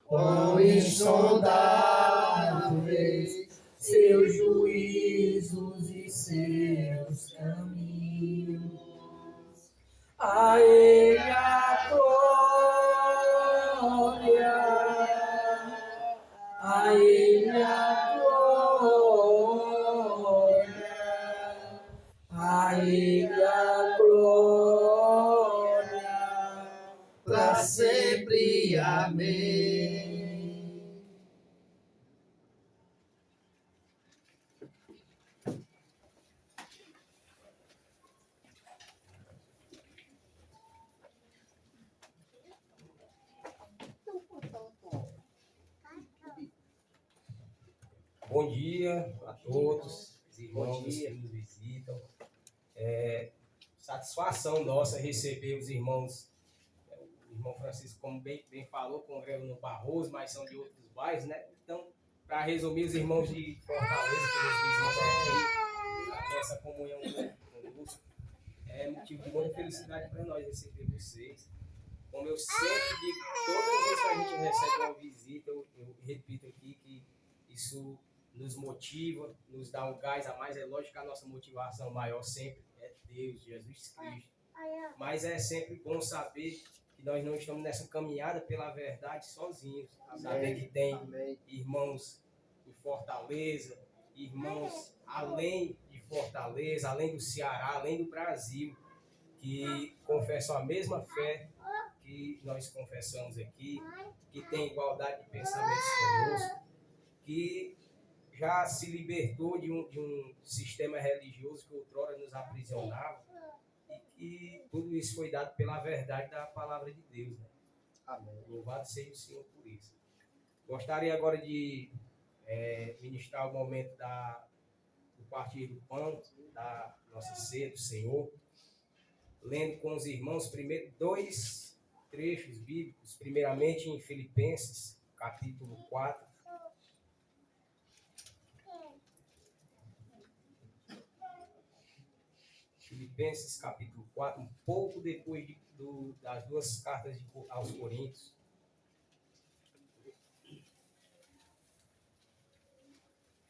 quão insondáveis seus juízos e seus caminhos. A Ele a glória, a Ele a glória, a Ele a glória, para sempre. Amém. Bom dia a todos, os irmãos que nos visitam. Satisfação nossa receber os irmãos. O irmão Francisco, como bem falou, congrega no Barroso, mas são de outros bairros, né? Então, para resumir, os irmãos de Fortaleza que nos visitam aqui, essa comunhão conosco, é motivo de muita felicidade para nós receber vocês. Como eu sempre digo, todas as vezes que a gente recebe uma visita, eu repito aqui que isso nos motiva, nos dá um gás a mais. É lógico que a nossa motivação maior sempre é Deus, Jesus Cristo. Mas é sempre bom saber que nós não estamos nessa caminhada pela verdade sozinhos. Saber que tem irmãos em Fortaleza, irmãos além de Fortaleza, além do Ceará, além do Brasil, que confessam a mesma fé que nós confessamos aqui, que tem igualdade de pensamentos conosco, que já se libertou de um sistema religioso que outrora nos aprisionava, e que tudo isso foi dado pela verdade da palavra de Deus. Né? Amém. Louvado seja o Senhor por isso. Gostaria agora de ministrar o momento do partir do pão, da nossa ceia do Senhor, lendo com os irmãos primeiro 2 trechos bíblicos, primeiramente em Filipenses, capítulo 4. Filipenses, capítulo 4, um pouco depois das duas cartas aos Coríntios.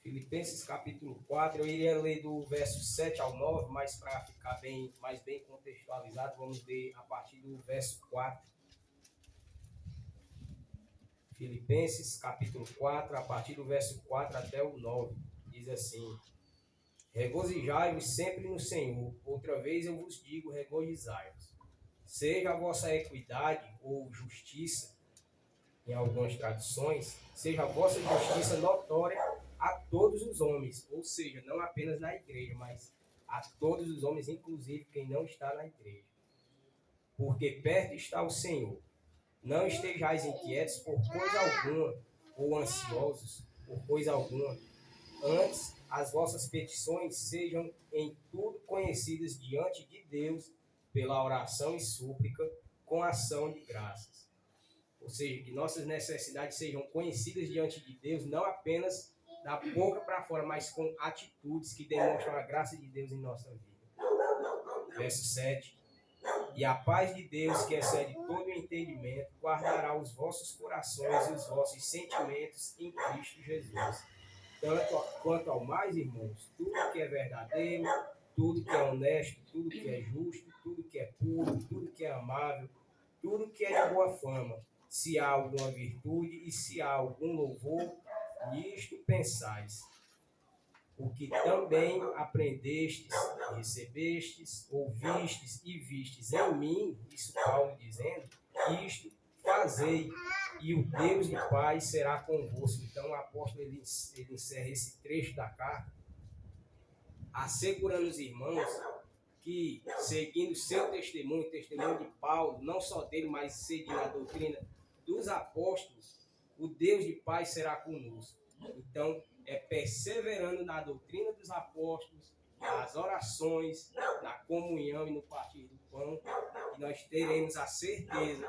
Filipenses, capítulo 4, eu iria ler do verso 7 ao 9, mas para ficar mais bem contextualizado, vamos ler a partir do verso 4. Filipenses, capítulo 4, a partir do verso 4 até o 9, diz assim: Regozijai-vos sempre no Senhor. Outra vez eu vos digo, regozijai-vos. Seja a vossa equidade ou justiça, em algumas traduções, seja a vossa justiça notória a todos os homens. Ou seja, não apenas na igreja, mas a todos os homens, inclusive quem não está na igreja. Porque perto está o Senhor. Não estejais inquietos por coisa alguma, ou ansiosos por coisa alguma. Antes, as vossas petições sejam em tudo conhecidas diante de Deus pela oração e súplica com ação de graças. Ou seja, que nossas necessidades sejam conhecidas diante de Deus, não apenas da boca para fora, mas com atitudes que demonstram a graça de Deus em nossa vida. Verso 7. E a paz de Deus, que excede todo o entendimento, guardará os vossos corações e os vossos sentimentos em Cristo Jesus. Quanto ao mais, irmãos, tudo que é verdadeiro, tudo que é honesto, tudo que é justo, tudo que é puro, tudo que é amável, tudo que é de boa fama, se há alguma virtude e se há algum louvor, nisto pensais. O que também aprendestes, recebestes, ouvistes e vistes em mim, isso Paulo dizendo, isto fazei, e o Deus de paz será convosco. Então o apóstolo ele encerra esse trecho da carta, assegurando os irmãos que, seguindo seu testemunho, o testemunho de Paulo, não só dele, mas seguindo a doutrina dos apóstolos, o Deus de paz será conosco. Então, é perseverando na doutrina dos apóstolos, nas orações, na comunhão e no partir do pão, que nós teremos a certeza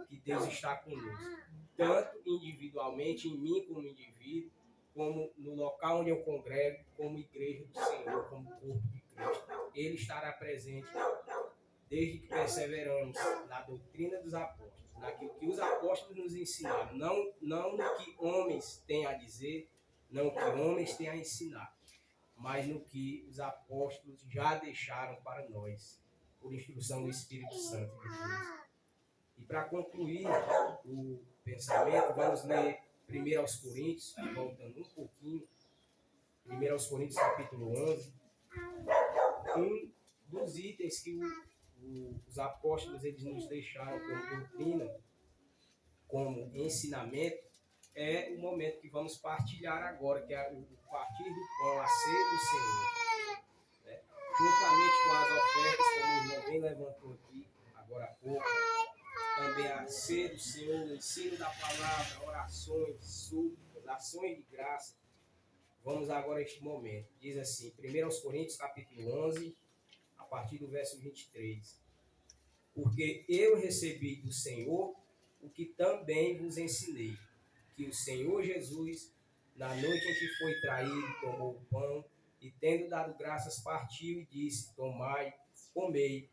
que Deus está conosco. Tanto individualmente, em mim como indivíduo, como no local onde eu congrego, como igreja do Senhor, como corpo de Cristo. Ele estará presente desde que perseveramos na doutrina dos apóstolos, naquilo que os apóstolos nos ensinaram, não no que homens têm a dizer, não o que homens têm a ensinar, mas no que os apóstolos já deixaram para nós, por instrução do Espírito Santo de Deus. E para concluir o pensamento, vamos ler 1 aos Coríntios, voltando um pouquinho, 1 aos Coríntios capítulo 11, um dos itens que os apóstolos eles nos deixaram como doutrina, como ensinamento, é o momento que vamos partilhar agora, que é o partir do pão, a ceia do Senhor. Né? Juntamente com as ofertas, como o irmão bem levantou aqui, agora há pouco, também a ceia do Senhor, o ensino da palavra, orações, súplicas, ações de graça. Vamos agora a este momento. Diz assim, 1 aos Coríntios, capítulo 11, a partir do verso 23. Porque eu recebi do Senhor o que também vos ensinei, que o Senhor Jesus, na noite em que foi traído, tomou o pão e, tendo dado graças, partiu e disse, tomai, comei,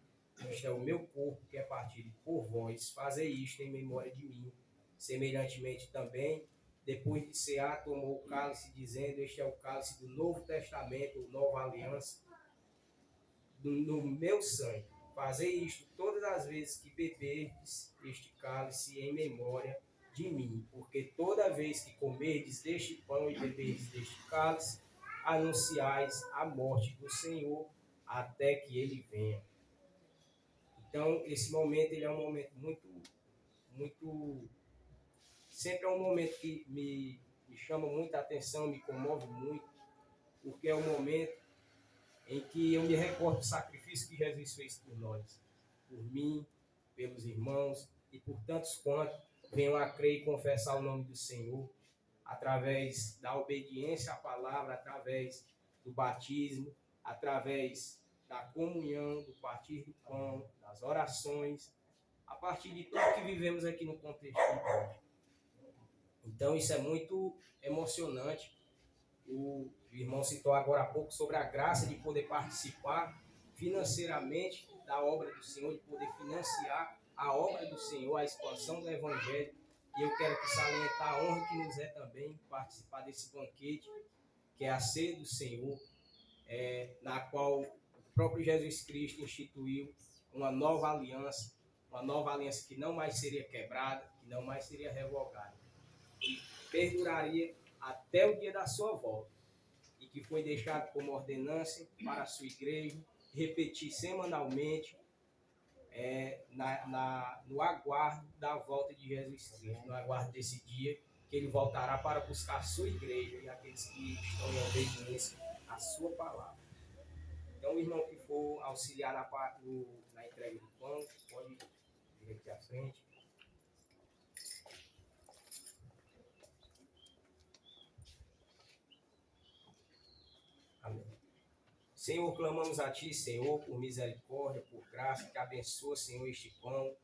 este é o meu corpo que é partido por vós, fazei isto em memória de mim. Semelhantemente também, depois de cear, tomou o cálice, dizendo, este é o cálice do Novo Testamento, ou Nova Aliança, no meu sangue. Fazei isto todas as vezes que beberdes este cálice em memória de mim, porque toda vez que comerdes deste pão e beberdes deste cálice, anunciais a morte do Senhor até que ele venha. Então, esse momento ele é um momento muito, sempre é um momento que me chama muita atenção, me comove muito, porque é um momento em que eu me recordo do sacrifício que Jesus fez por nós, por mim, pelos irmãos e por tantos quantos venham a crer e confessar o nome do Senhor, através da obediência à palavra, através do batismo, através da comunhão, do partir do pão, das orações, a partir de tudo que vivemos aqui no contexto de igreja. Então isso é muito emocionante. O irmão citou agora há pouco sobre a graça de poder participar financeiramente da obra do Senhor, de poder financiar a obra do Senhor, a expansão do Evangelho. E eu quero que salientar a honra que nos é também participar desse banquete, que é a ceia do Senhor, na qual o próprio Jesus Cristo instituiu uma nova aliança que não mais seria quebrada, que não mais seria revogada, e perduraria até o dia da sua volta, e que foi deixado como ordenança para a sua igreja repetir semanalmente no aguardo da volta de Jesus Cristo, no aguardo desse dia que ele voltará para buscar a sua igreja e aqueles que estão em obediência à sua palavra. Então, o irmão que for auxiliar na entrega do pão, pode vir aqui à frente. Amém. Senhor, clamamos a Ti, Senhor, por misericórdia, por graça, que abençoa, Senhor, este pão,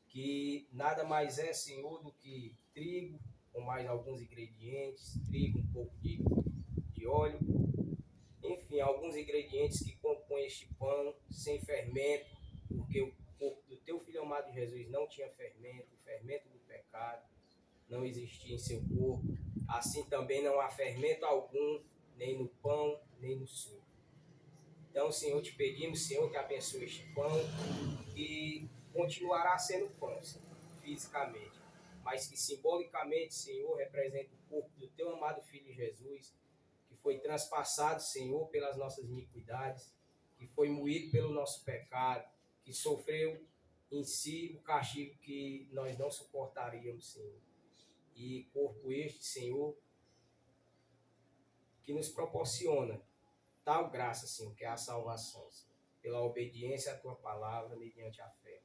que nada mais é, Senhor, do que trigo, com mais alguns ingredientes, trigo, um pouco de óleo, enfim, alguns ingredientes que compõem este pão sem fermento, porque o corpo do Teu Filho amado Jesus não tinha fermento, o fermento do pecado não existia em seu corpo, assim também não há fermento algum, nem no pão, nem no suco. Então, Senhor, te pedimos, Senhor, que abençoe este pão, que continuará sendo pão, Senhor, fisicamente, mas que simbolicamente, Senhor, representa o corpo do Teu amado Filho Jesus, que foi transpassado, Senhor, pelas nossas iniquidades, que foi moído pelo nosso pecado, que sofreu em si o castigo que nós não suportaríamos, Senhor. E corpo este, Senhor, que nos proporciona tal graça, Senhor, que é a salvação, Senhor, pela obediência à Tua palavra, mediante a fé.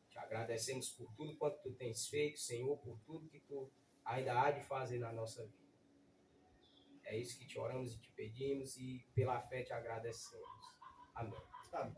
Te agradecemos por tudo quanto Tu tens feito, Senhor, por tudo que Tu ainda há de fazer na nossa vida. É isso que te oramos e te pedimos e pela fé te agradecemos. Amém. Amém.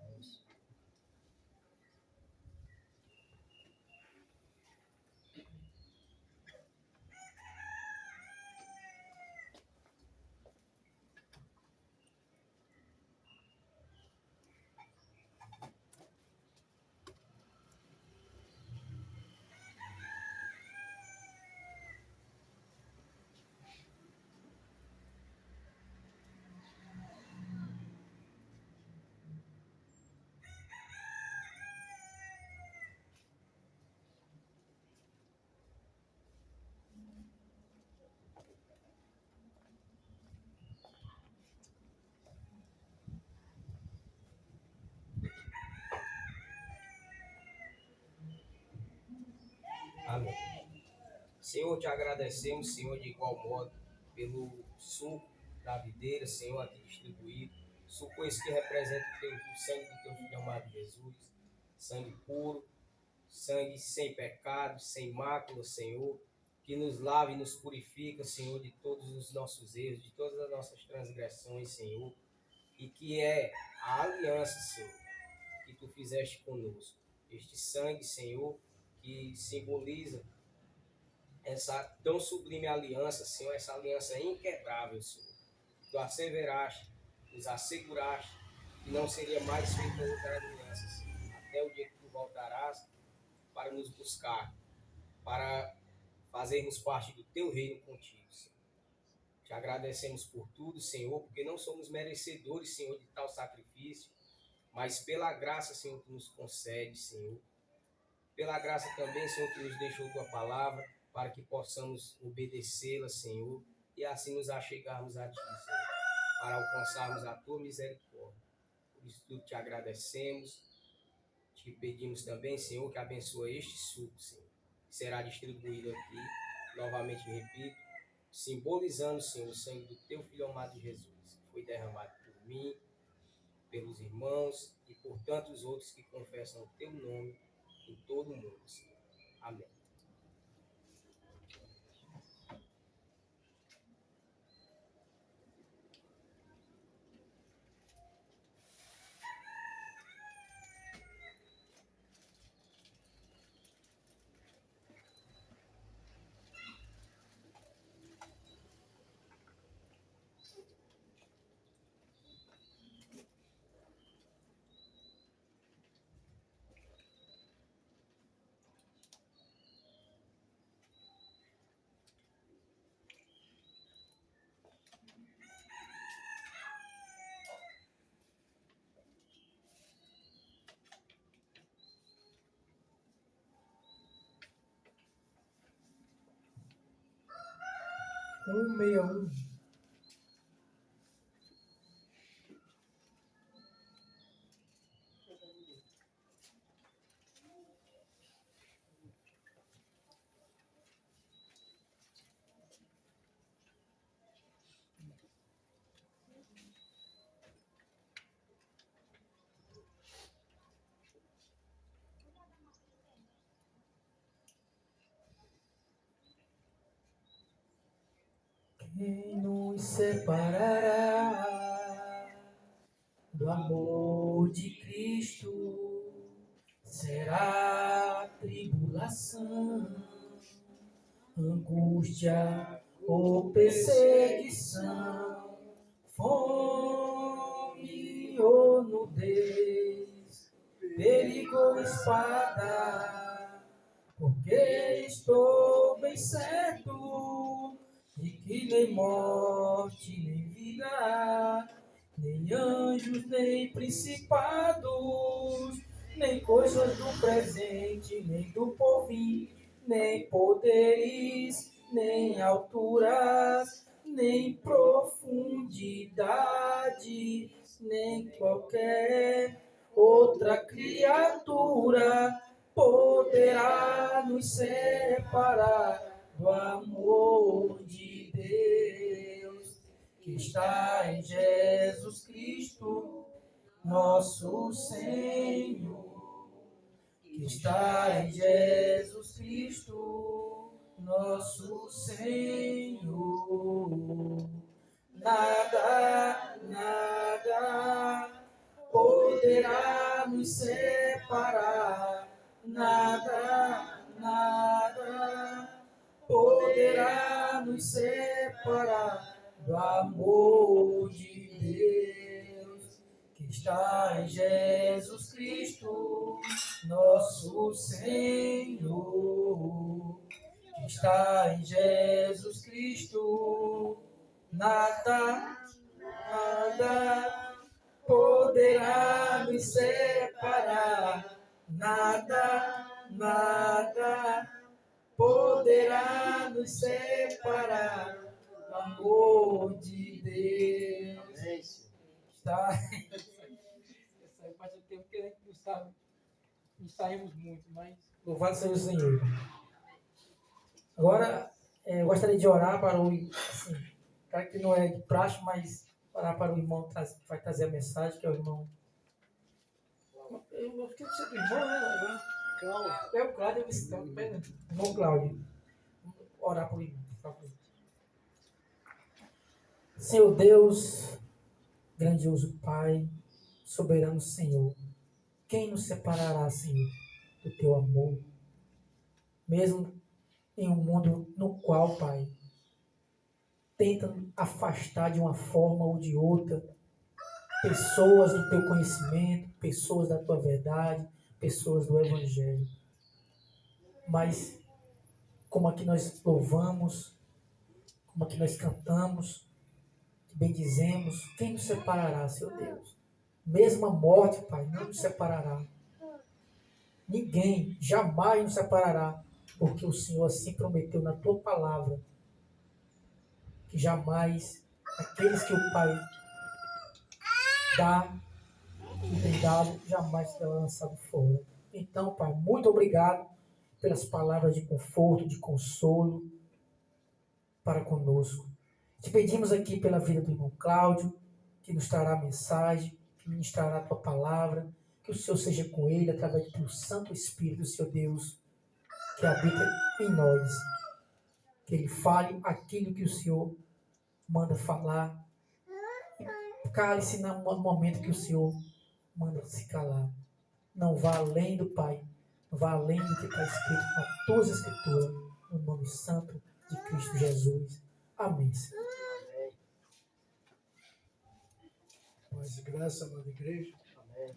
Senhor, te agradecemos, Senhor, de igual modo, pelo suco da videira, Senhor, aqui distribuído. Suco esse que representa o sangue do teu filho amado Jesus. Sangue puro, sangue sem pecado, sem mácula, Senhor, que nos lava e nos purifica, Senhor, de todos os nossos erros, de todas as nossas transgressões, Senhor, e que é a aliança, Senhor, que tu fizeste conosco. Este sangue, Senhor, que simboliza essa tão sublime aliança, Senhor, essa aliança inquebrável, Senhor. Tu asseveraste, nos asseguraste que não seria mais feita outra aliança, Senhor, até o dia que tu voltarás para nos buscar, para fazermos parte do teu reino contigo, Senhor. Te agradecemos por tudo, Senhor, porque não somos merecedores, Senhor, de tal sacrifício, mas pela graça, Senhor, que nos concede, Senhor. Pela graça também, Senhor, que nos deixou tua palavra, para que possamos obedecê-la, Senhor, e assim nos achegarmos a ti, Senhor, para alcançarmos a tua misericórdia. Por isso tudo te agradecemos. Te pedimos também, Senhor, que abençoe este suco, Senhor, que será distribuído aqui, novamente repito, simbolizando, Senhor, o sangue do teu Filho amado Jesus, que foi derramado por mim, pelos irmãos e por tantos outros que confessam o teu nome em todo o mundo, Senhor. Amém. Meia um. Quem nos separará do amor de Cristo? Será tribulação, angústia ou perseguição, fome ou nudez, perigo ou espada, porque estou bem certo de que nem morte, nem vida, nem anjos, nem principados, nem coisas do presente, nem do porvir, nem poderes, nem alturas, nem profundidade, nem qualquer outra criatura poderá nos separar do amor de Deus que está em Jesus Cristo, nosso Senhor, que está em Jesus Cristo, nosso Senhor. Nada, nada poderá nos separar, nada, nada poderá nos separar do amor de Deus que está em Jesus Cristo, nosso Senhor, que está em Jesus Cristo. Nada, nada poderá nos separar, nada, nada poderá nos separar do amor de Deus. Está. Essa aí faz um tempo que a gente não sabe, não saímos muito, mas Louvado seja o Senhor. Agora, eu gostaria de orar para o... Assim, claro que não é de praxe, mas orar para o irmão que vai trazer a mensagem, que é o irmão... Eu esqueci de ser do irmão, né? Agora. Cláudio. É o Cláudio, eu disse, então, pena. Irmão Cláudio. Vamos orar para o irmão, por favor. Senhor Deus, grandioso Pai, soberano Senhor, quem nos separará, Senhor, do teu amor? Mesmo em um mundo no qual, Pai, tentam afastar de uma forma ou de outra pessoas do teu conhecimento, pessoas da tua verdade, pessoas do Evangelho. Mas, como aqui nós louvamos, como aqui nós cantamos, bendizemos, quem nos separará, Senhor Deus? Mesmo a morte, Pai, não nos separará. Ninguém jamais nos separará, porque o Senhor assim prometeu na tua palavra, que jamais aqueles que o Pai dá e tem dado, jamais será lançado fora. Então, Pai, muito obrigado pelas palavras de conforto, de consolo para conosco. Te pedimos aqui pela vida do irmão Cláudio, que nos trará a mensagem, que ministrará a tua palavra, que o Senhor seja com ele através do teu Santo Espírito, Senhor Deus, que habita em nós. Que ele fale aquilo que o Senhor manda falar. Cale-se no momento que o Senhor manda se calar. Não vá além do Pai. Não vá além do que está escrito na tua escritura. No nome santo de Cristo Jesus. Amém. Paz e graça, amada igreja. Amém.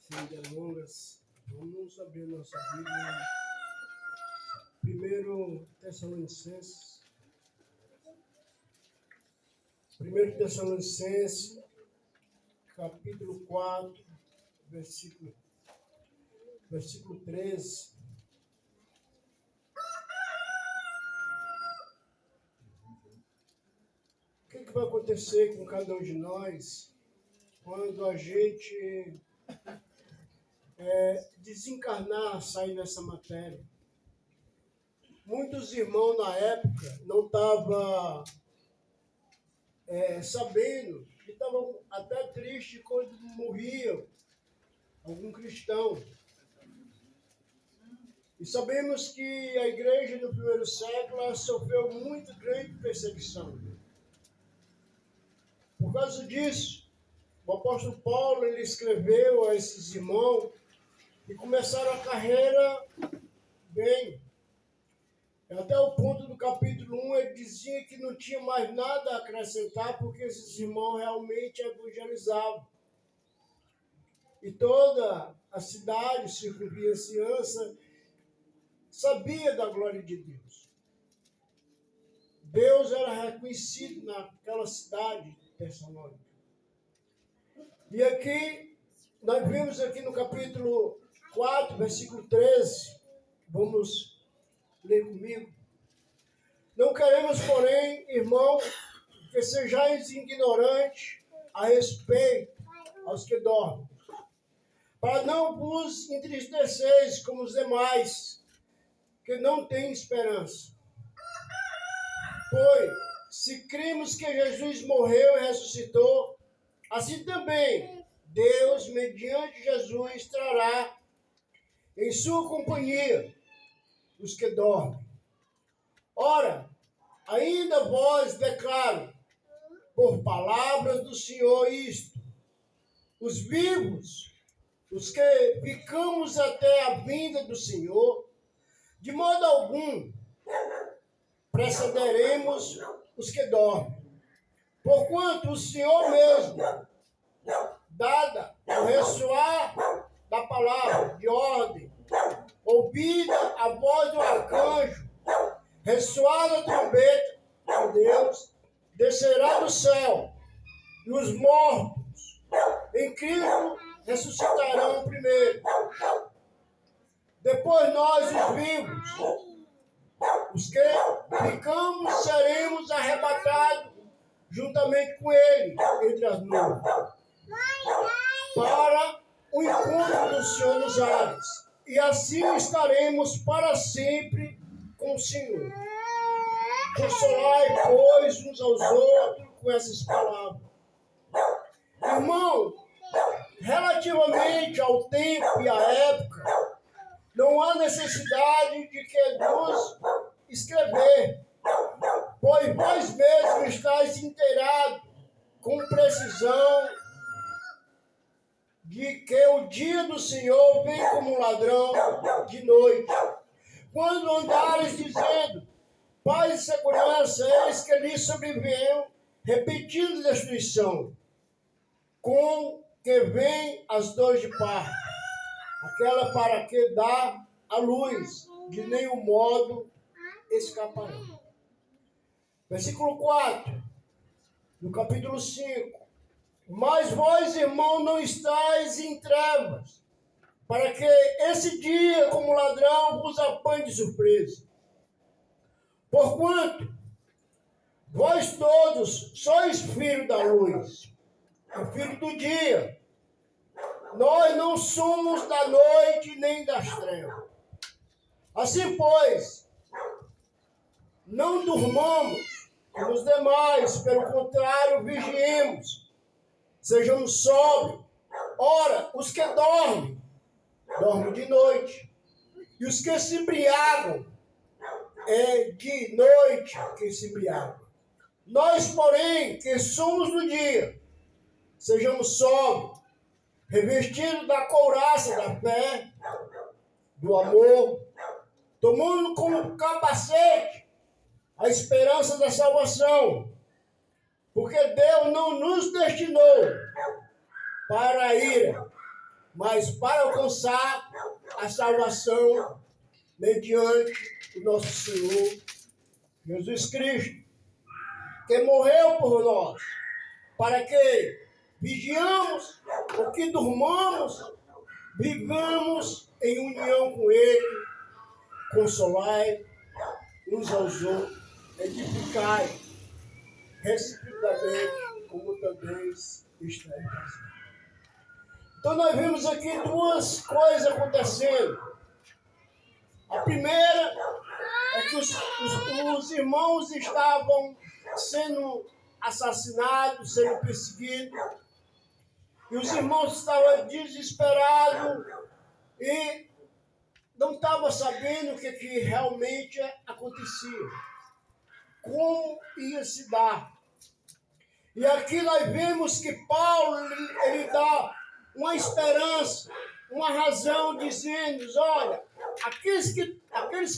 Sem delongas, vamos abrir nossa Bíblia. 1 Tessalonicenses. 1 Tessalonicenses, capítulo 4, versículo 13. O que vai acontecer com cada um de nós quando a gente desencarnar, sair dessa matéria? Muitos irmãos na época não estavam sabendo, e estavam até tristes quando morriam algum cristão. E sabemos que a igreja do primeiro século sofreu muito grande perseguição. Por causa disso, o apóstolo Paulo ele escreveu a esses irmãos e começaram a carreira bem. Até o ponto do capítulo 1, ele dizia que não tinha mais nada a acrescentar, porque esses irmãos realmente evangelizavam. E toda a cidade, circunvizinhança, sabia da glória de Deus. Deus era reconhecido naquela cidade de Tessalônica. E aqui, nós vimos aqui no capítulo 4, versículo 13, vamos ler comigo. Não queremos, porém, irmão, que sejais ignorantes a respeito aos que dormem, para não vos entristeceis como os demais, que não têm esperança. Pois, se cremos que Jesus morreu e ressuscitou, assim também Deus, mediante Jesus, trará em sua companhia os que dormem. Ora, ainda vós declaro, por palavras do Senhor isto: os vivos, os que ficamos até a vinda do Senhor, de modo algum precederemos os que dormem. Porquanto o Senhor mesmo, dada o ressoar da palavra de ordem, ouvida a voz do arcanjo, ressoada a trombeta de Deus, descerá do céu, e os mortos em Cristo ressuscitarão primeiro. Depois nós, os vivos, os que ficamos, seremos arrebatados juntamente com ele entre as nuvens, para o encontro do Senhor nos ares. E assim estaremos para sempre com o Senhor. Consolai, pois, uns aos outros com essas palavras. Irmão, relativamente ao tempo e à época, não há necessidade de que nos escrever, pois vós mesmos estáis inteirados com precisão de que o dia do Senhor vem como um ladrão de noite. Quando andares dizendo, paz e segurança, eis que lhes sobreveio repetindo destruição, com que vem as dores de parto, aquela para que dá a luz, de nenhum modo escaparão. Versículo 4, no capítulo 5. Mas vós, irmão, não estáis em trevas, para que esse dia, como ladrão, vos apanhe de surpresa. Porquanto, vós todos sois filhos da luz, e filhos do dia. Nós não somos da noite nem das trevas. Assim, pois, não durmamos como os demais, pelo contrário, vigiemos. Sejamos sóbrios. Ora, os que dormem, dormem de noite. E os que se embriagam, é de noite que se embriagam. Nós, porém, que somos do dia, sejamos sóbrios, revestidos da couraça da fé, do amor, tomando como capacete a esperança da salvação. Porque Deus não nos destinou para a ira, mas para alcançar a salvação mediante o nosso Senhor Jesus Cristo, que morreu por nós, para que vigiamos, ou que durmamos, vivamos em união com Ele, consolai uns aos outros, edificai reciprocamente, como também está em casa. Então nós vimos aqui duas coisas acontecendo. A primeira é que os irmãos estavam sendo assassinados, sendo perseguidos, e os irmãos estavam desesperados e não estavam sabendo o que realmente acontecia. Como ia se dar. E aqui nós vemos que Paulo ele dá uma esperança, uma razão, dizendo, olha, aqueles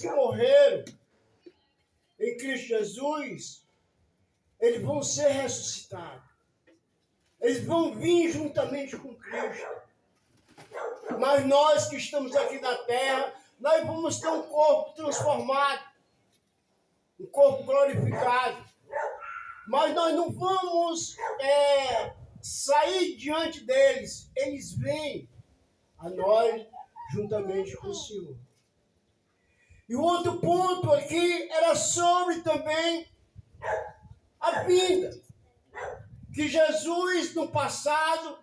que morreram em Cristo Jesus, eles vão ser ressuscitados. Eles vão vir juntamente com Cristo. Mas nós que estamos aqui na terra, nós vamos ter um corpo transformado, um corpo glorificado. Mas nós não vamos sair diante deles. Eles vêm a nós juntamente com o Senhor. E o outro ponto aqui era sobre também a vinda. Que Jesus, no passado,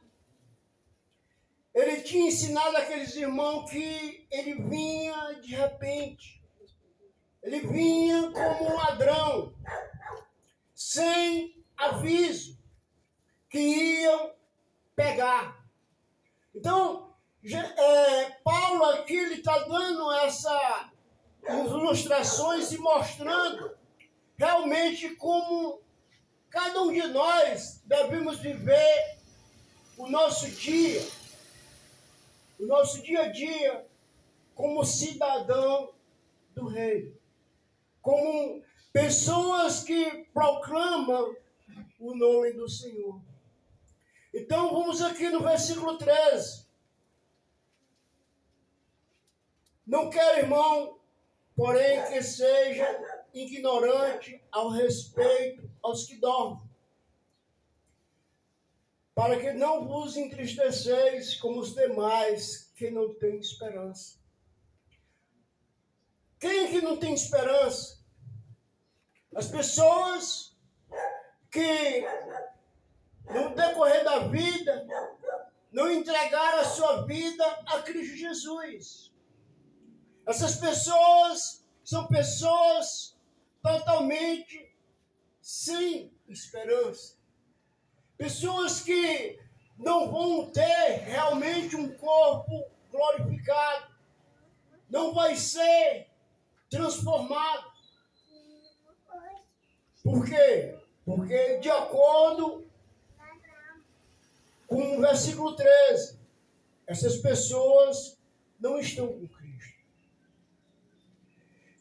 ele tinha ensinado aqueles irmãos que ele vinha de repente. Ele vinha como um ladrão, sem aviso, que iam pegar. Então, Paulo aqui está dando essas ilustrações e mostrando realmente como cada um de nós devemos viver o nosso dia a dia, como cidadão do reino. Como pessoas que proclamam o nome do Senhor. Então, vamos aqui no versículo 13. Não quero, irmão, porém, que seja ignorante ao respeito aos que dormem, para que não vos entristeceis como os demais que não têm esperança. Quem é que não tem esperança? As pessoas que, no decorrer da vida, não entregaram a sua vida a Cristo Jesus. Essas pessoas são pessoas totalmente sem esperança. Pessoas que não vão ter realmente um corpo glorificado. Não vai ser transformado. Por quê? Porque de acordo com o versículo 13, essas pessoas não estão com Cristo.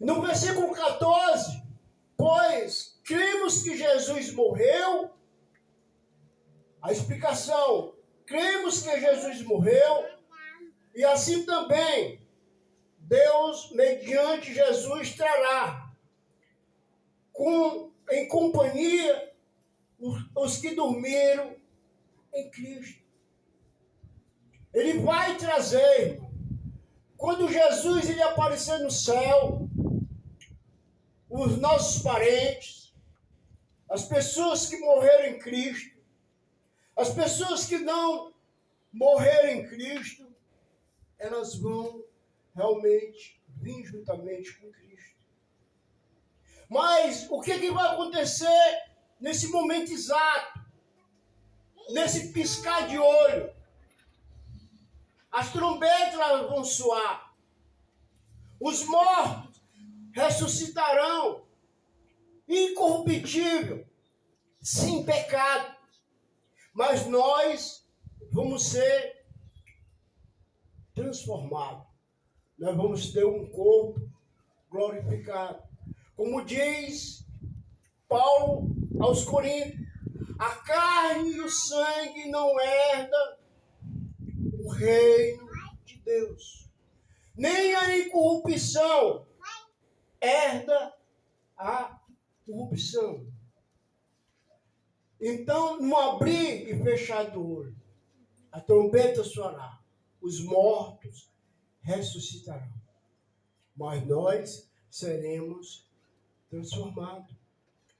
No versículo 14, pois cremos que Jesus morreu. A explicação, cremos que Jesus morreu e assim também Deus, mediante Jesus, trará em companhia os que dormiram em Cristo. Ele vai trazer, quando Jesus ele aparecer no céu, os nossos parentes, as pessoas que morreram em Cristo, as pessoas que não morreram em Cristo, elas vão realmente vir juntamente com Cristo. Mas o que vai acontecer nesse momento exato? Nesse piscar de olho? As trombetas vão soar. Os mortos ressuscitarão incorruptível, sem pecado. Mas nós vamos ser transformados. Nós vamos ter um corpo glorificado. Como diz Paulo aos Coríntios, a carne e o sangue não herdam o reino de Deus. Nem a incorrupção herda a corrupção. Então, no abrir e fechar do olho, a trombeta soará, os mortos ressuscitarão, mas nós seremos transformados.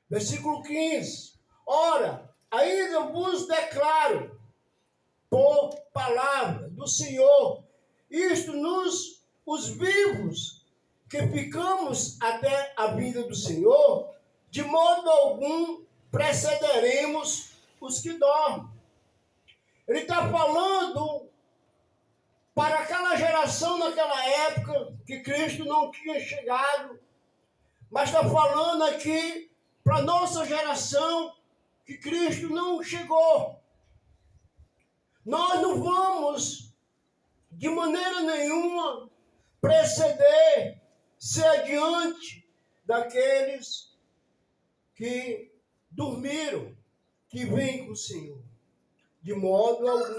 Versículo 15. Ora, ainda vos declaro, por palavra do Senhor, isto os vivos, que ficamos até a vinda do Senhor, de modo algum precederemos os que dormem. Ele está falando para aquela geração naquela época que Cristo não tinha chegado, mas está falando aqui para a nossa geração que Cristo não chegou. Nós não vamos, de maneira nenhuma, preceder, ser adiante daqueles que dormiram, que vêm com o Senhor, de modo algum.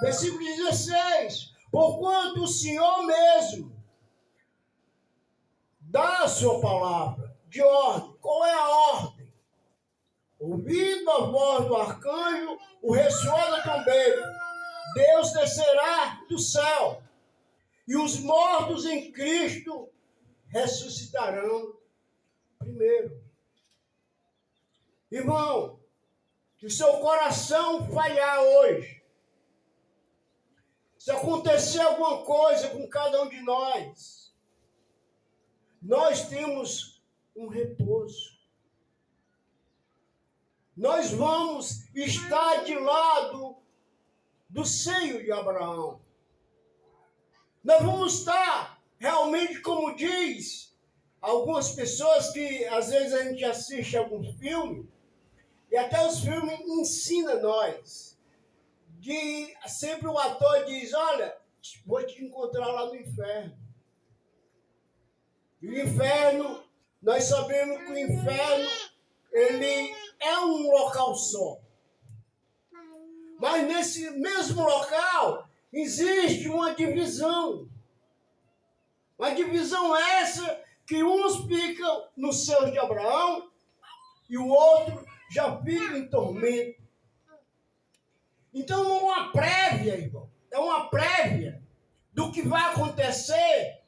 Versículo 16, porquanto o Senhor mesmo dá a sua palavra de ordem. Qual é a ordem? Ouvindo a voz do arcanjo, o ressoar da trombeta, Deus descerá do céu, e os mortos em Cristo ressuscitarão primeiro. Irmão, se o seu coração falhar hoje, se acontecer alguma coisa com cada um de nós temos um repouso. Nós vamos estar de lado do seio de Abraão. Nós vamos estar realmente, como diz algumas pessoas que às vezes a gente assiste algum filme, e até os filmes ensinam nós. Sempre o ator diz, olha, vou te encontrar lá no inferno. E o inferno, nós sabemos que o inferno, ele é um local só. Mas nesse mesmo local, existe uma divisão. Uma divisão essa que uns ficam no seio de Abraão e o outro já fica em tormento. Então é uma prévia, irmão. É uma prévia do que vai acontecer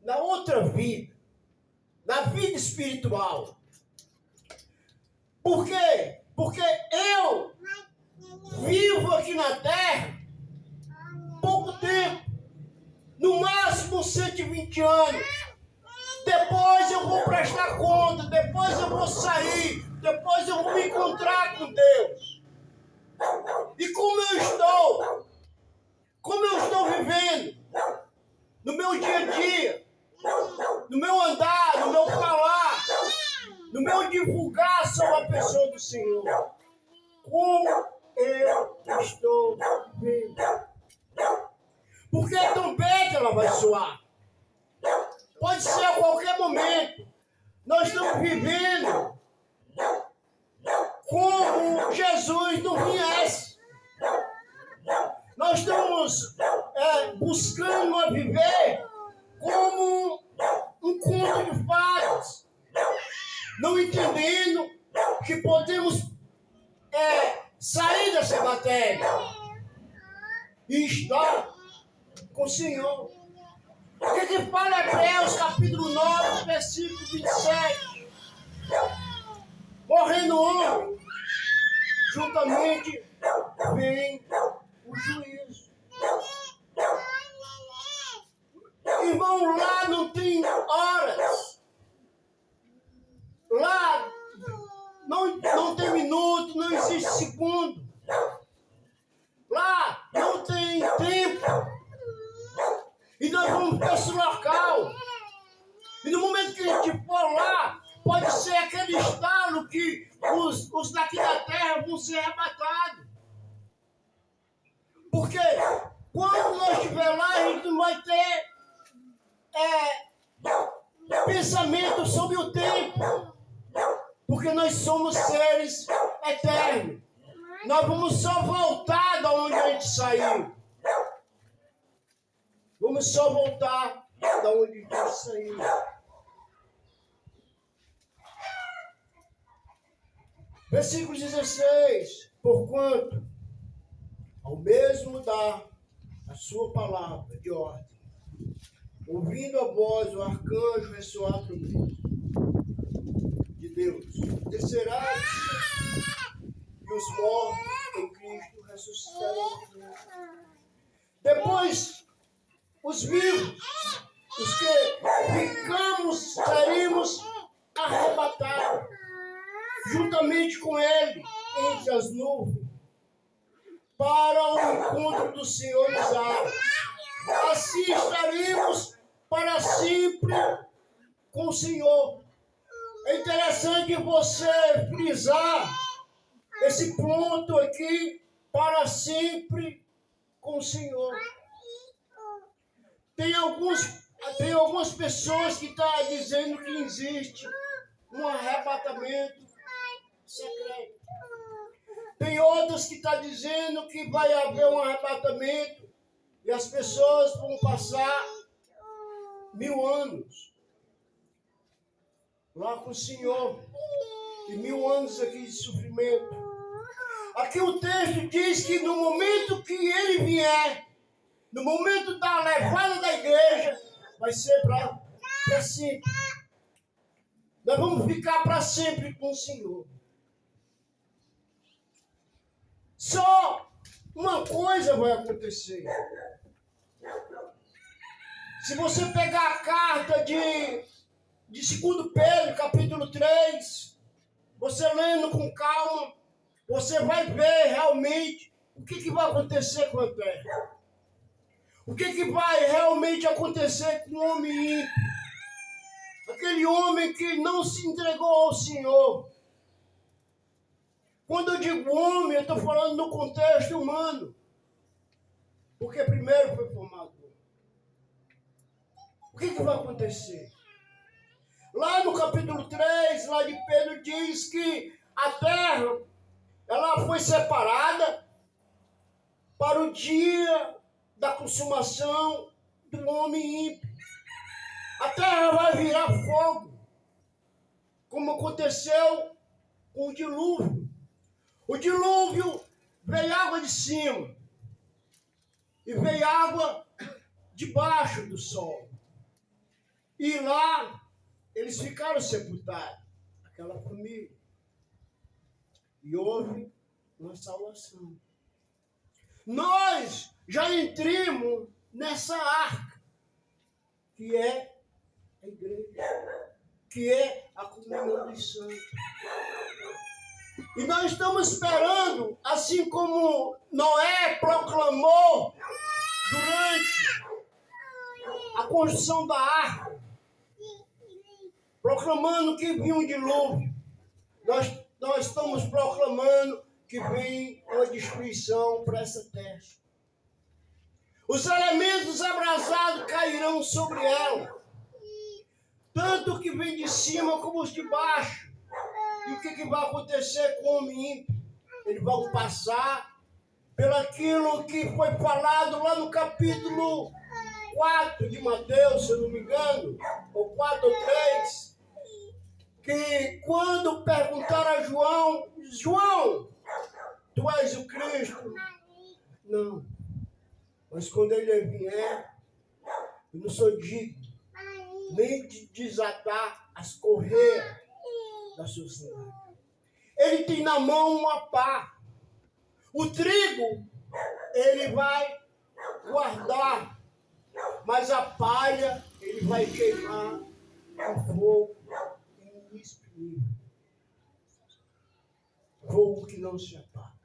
na outra vida, na vida espiritual. Por quê? Porque eu vivo aqui na terra pouco tempo. no máximo 120 anos. Depois eu vou prestar conta, depois eu vou sair, depois eu vou me encontrar com Deus. E como eu estou vivendo no meu dia a dia, no meu andar, no meu falar, no meu divulgar sobre a pessoa do Senhor. Como eu estou vivendo. Porque a trombeta ela vai soar. Pode ser a qualquer momento. Nós estamos vivendo como Jesus não viesse. Nós estamos buscando a viver como um conto de fadas, não entendendo que podemos sair dessa matéria e estar com o Senhor. O que fala Hebreus capítulo 9, versículo 27? Morrendo o homem, juntamente vem o juízo. Irmão, lá não tem horas. Lá não tem minuto, não existe segundo. Lá não tem tempo. E nós vamos para esse local. E no momento que a gente for lá, pode ser aquele estalo que os daqui da terra vão ser arrebatados. Porque quando nós estiver lá, a gente não vai ter pensamento sobre o tempo. Porque nós somos seres eternos. Nós vamos só voltar da onde a gente saiu. Vamos só voltar da onde a gente saiu. Versículo 16. Porquanto, ao mesmo dar a sua palavra de ordem, ouvindo a voz do arcanjo ressoar a trombeta de Deus, descerá e os mortos em Cristo ressuscitarão. Depois, os vivos, os que ficamos, seremos arrebatados, juntamente com Ele, entre as nuvens, para o encontro do Senhor nos ares. Assim estaremos para sempre com o Senhor. É interessante você frisar esse ponto aqui, para sempre com o Senhor. Tem algumas pessoas que estão dizendo que existe um arrebatamento secreto. Tem outras que estão dizendo que vai haver um arrebatamento e as pessoas vão passar 1000 anos lá com o Senhor e 1000 anos aqui de sofrimento. Aqui o texto diz que no momento que Ele vier, no momento da levada da igreja, vai ser para sempre. Nós vamos ficar para sempre com o Senhor. Só uma coisa vai acontecer. Se você pegar a carta de 2 Pedro, capítulo 3, você lendo com calma, você vai ver realmente o que vai acontecer com a terra. O que vai realmente acontecer com o homem ímpio? Aquele homem que não se entregou ao Senhor. Quando eu digo homem, eu estou falando no contexto humano. Porque primeiro foi formado. O que vai acontecer? Lá no capítulo 3, lá de Pedro, diz que a terra, ela foi separada para o dia da consumação do homem ímpio. A terra vai virar fogo, como aconteceu com o dilúvio. O dilúvio veio água de cima e veio água debaixo do sol. E lá eles ficaram sepultados, aquela família. E houve uma salvação. Nós já entramos nessa arca. que é a igreja, que é a comunhão dos santos. E nós estamos esperando, assim como Noé proclamou durante a construção da arca, proclamando que vinha um dilúvio. Nós estamos proclamando que vem uma destruição para essa terra. Os elementos abrasados cairão sobre ela, tanto que vem de cima como os de baixo. E o que vai acontecer com o homem ímpio? Eles vão passar pelaquilo que foi falado lá no capítulo 4 de Mateus, se eu não me engano, ou 4 ou 3, que quando perguntaram a João, João, tu és o Cristo? Não. Mas quando ele vier, eu não sou digno nem de desatar as correias da sua sandália. Ele tem na mão uma pá. O trigo, ele vai guardar, mas a palha, ele vai queimar com fogo inexprimível. Fogo que não se apaga.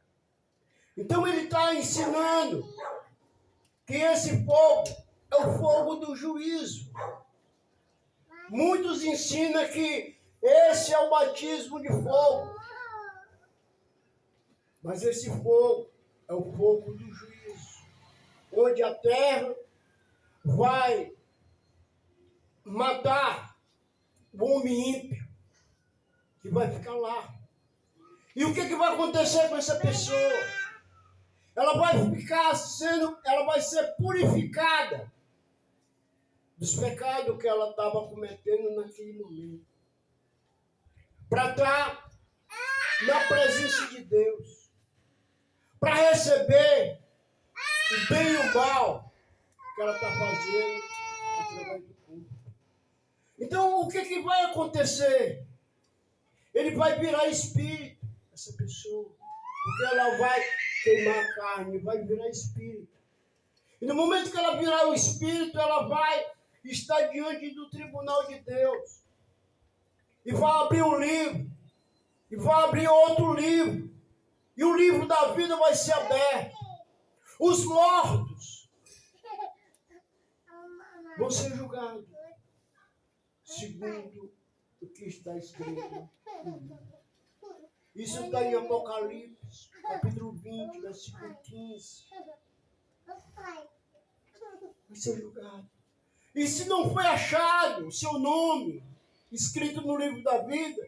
Então ele está ensinando que esse fogo é o fogo do juízo. Muitos ensinam que esse é o batismo de fogo. Mas esse fogo é o fogo do juízo, onde a terra vai matar o homem ímpio, que vai ficar lá. E o que vai acontecer com essa pessoa? Ela vai ser purificada dos pecados que ela estava cometendo naquele momento, para estar na presença de Deus, para receber o bem e o mal que ela está fazendo através do corpo. Então, o que vai acontecer? Ele vai virar espírito, essa pessoa, porque ela vai queimar a carne, vai virar espírito. E no momento que ela virar o espírito, ela vai estar diante do tribunal de Deus. E vai abrir um livro, e vai abrir outro livro, e o livro da vida vai ser aberto. Os mortos vão ser julgados, segundo o que está escrito no livro. Isso está em Apocalipse, capítulo 20, versículo 15. Vai ser julgado. E se não foi achado o seu nome escrito no livro da vida,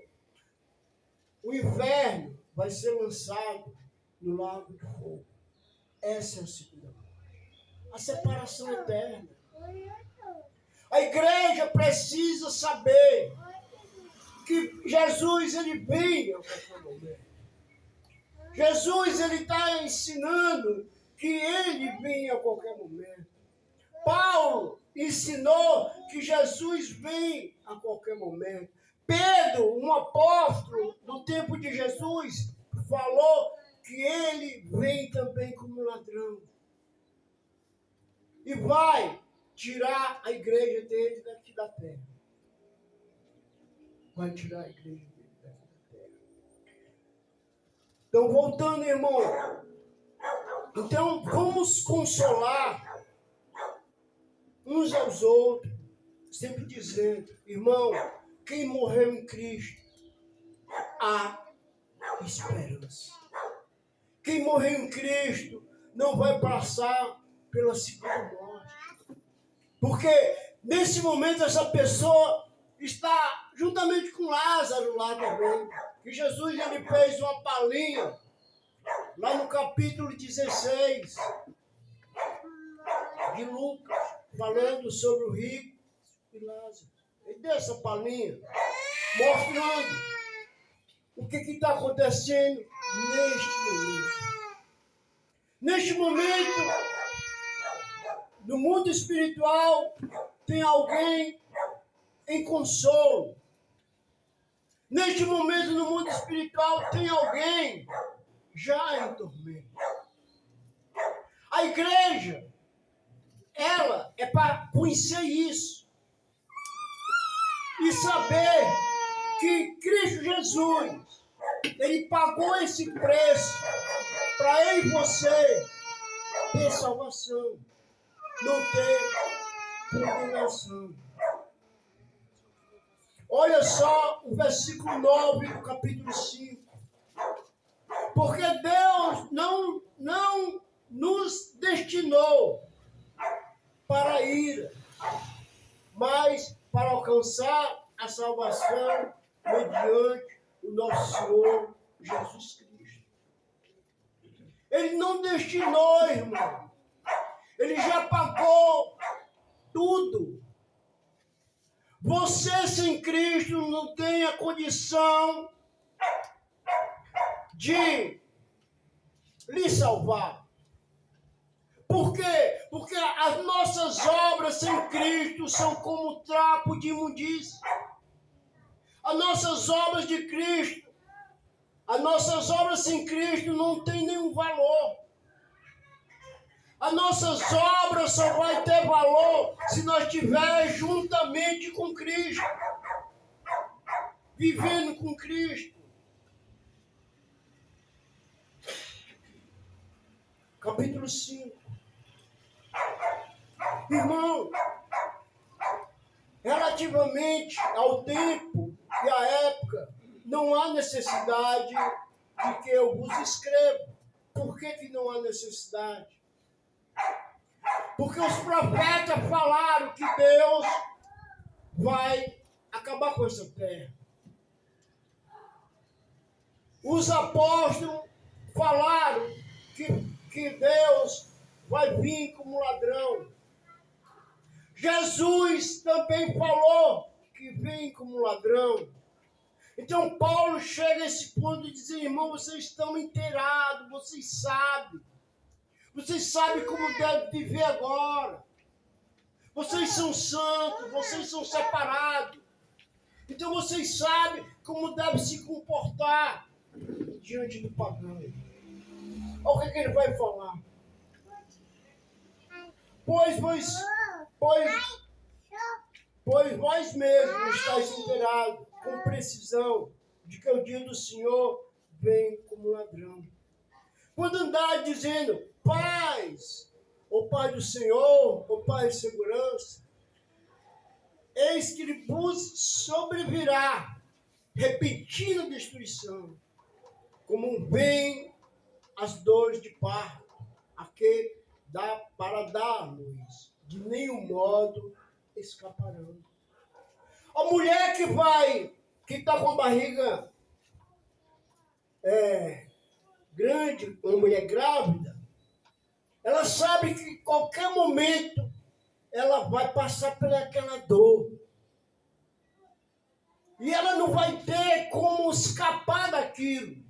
o inferno vai ser lançado no lago de fogo. Essa é a segunda morte. A separação eterna. A igreja precisa saber que Jesus, ele vem a qualquer momento. Jesus, ele está ensinando que ele vem a qualquer momento. Paulo ensinou que Jesus vem a qualquer momento. Pedro, um apóstolo do tempo de Jesus, falou que ele vem também como ladrão. E vai tirar a igreja dele daqui da terra. Vai tirar a igreja dele daqui da terra. Então, voltando, irmão. Então, vamos consolar uns aos outros, sempre dizendo, irmão, quem morreu em Cristo, há esperança. Quem morreu em Cristo não vai passar pela segunda morte. Porque nesse momento essa pessoa está juntamente com Lázaro lá também. Que Jesus ele fez uma palhinha lá no capítulo 16 de Lucas, falando sobre o rico e Lázaro. Ele deu essa palhinha, mostrando o que está acontecendo neste momento. Neste momento, no mundo espiritual, tem alguém em consolo. Neste momento, no mundo espiritual, tem alguém já em tormento. A igreja, ela é para conhecer isso. e saber que Cristo Jesus, Ele pagou esse preço para eu e você ter salvação, não ter condenação. Olha só o versículo 9 do capítulo 5. Porque Deus não nos destinou para a ira, mas para alcançar a salvação mediante o nosso Senhor Jesus Cristo. Ele não destinou, irmão. Ele já pagou tudo. Você sem Cristo não tem a condição de lhe salvar. Por quê? Porque as nossas obras sem Cristo são como trapo de imundícia. As nossas obras de Cristo, as nossas obras sem Cristo não têm nenhum valor. As nossas obras só vai ter valor se nós estivermos juntamente com Cristo, vivendo com Cristo. Capítulo 5. Irmão, relativamente ao tempo e à época, não há necessidade de que eu vos escreva. Por que não há necessidade? Porque os profetas falaram que Deus vai acabar com essa terra. Os apóstolos falaram que Deus vai vir como ladrão. Jesus também falou que vem como ladrão. Então Paulo chega a esse ponto de dizer, irmão, vocês estão inteirados, vocês sabem como deve viver agora. Vocês são santos, vocês são separados. Então vocês sabem como deve se comportar diante do pagão. Olha o que ele vai falar. Pois vós mesmos estáis inteirados com precisão de que o dia do Senhor vem como ladrão. Quando andar dizendo paz, ou paz do Senhor, ou paz de segurança, eis que lhe vos sobrevirá, repetindo a destruição, como vem as dores de parto, a que dá para dar luz, de nenhum modo escaparão. A mulher que está com a barriga grande, uma mulher grávida, ela sabe que em qualquer momento ela vai passar pelaquela dor. E ela não vai ter como escapar daquilo.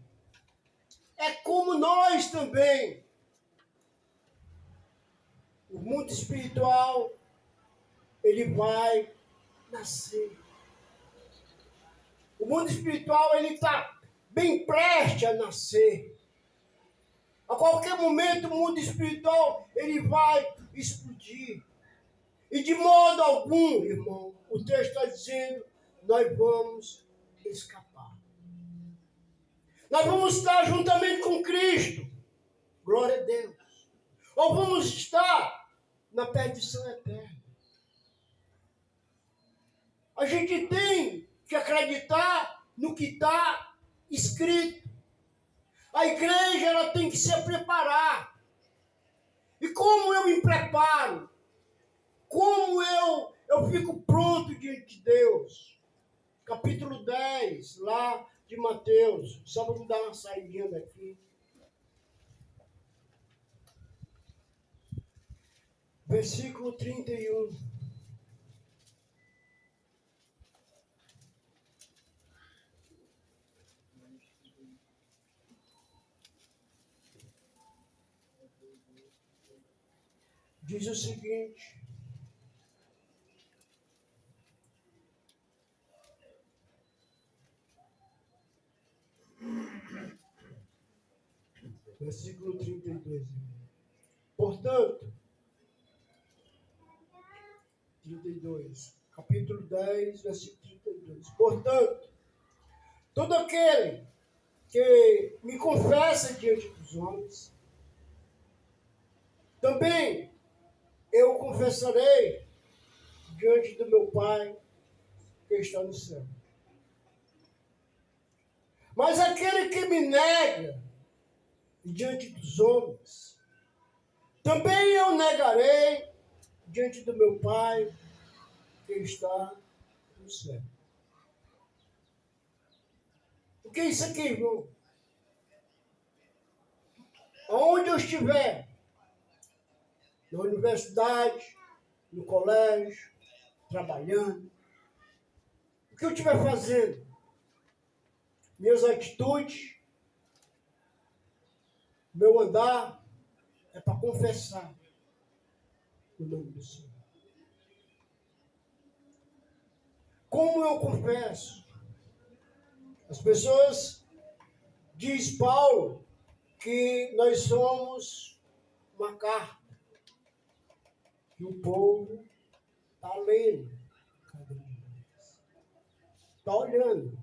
É como nós também. O mundo espiritual, ele vai nascer. O mundo espiritual, ele está bem prestes a nascer. A qualquer momento, o mundo espiritual, ele vai explodir. E de modo algum, irmão, o texto está dizendo, nós vamos escapar. Nós vamos estar juntamente com Cristo. Glória a Deus. Ou vamos estar na perdição eterna. A gente tem que acreditar no que está escrito. A igreja, ela tem que se preparar. E como eu me preparo? Como eu fico pronto diante de Deus? Capítulo 10, lá de Mateus. Só vamos dar uma saidinha daqui. Versículo 31. Diz o seguinte. Versículo 32. Portanto, 32. capítulo 10, versículo 32. Portanto, todo aquele que me confessa diante dos homens, também eu confessarei diante do meu Pai que está no céu. Mas aquele que me nega diante dos homens, também eu negarei diante do meu Pai que está no céu. O que é isso aqui, irmão? Aonde eu estiver, na universidade, no colégio, trabalhando, o que eu estiver fazendo, minhas atitudes, meu andar, é para confessar o nome do Senhor. Como eu confesso? As pessoas, diz Paulo, que nós somos uma carta que o povo está lendo, está olhando.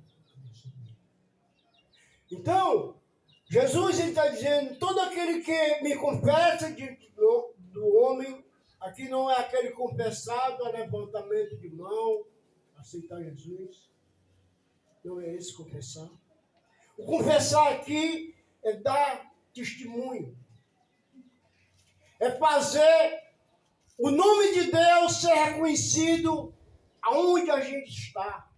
Então, Jesus está dizendo, todo aquele que me confessa diante do homem, aqui não é aquele confessado a levantamento de mão, aceitar Jesus, não é esse confessar. O confessar aqui é dar testemunho, é fazer o nome de Deus ser reconhecido aonde a gente está,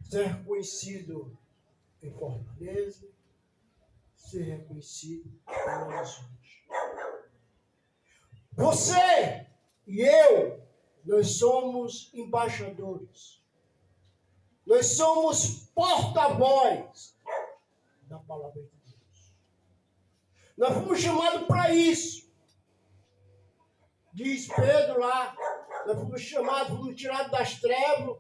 ser reconhecido em Fortaleza, ser reconhecido em Horizonte. Você e eu, nós somos embaixadores. Nós somos porta-voz da palavra de Deus. Nós fomos chamados para isso. Diz Pedro lá, nós fomos chamados, fomos tirados das trevas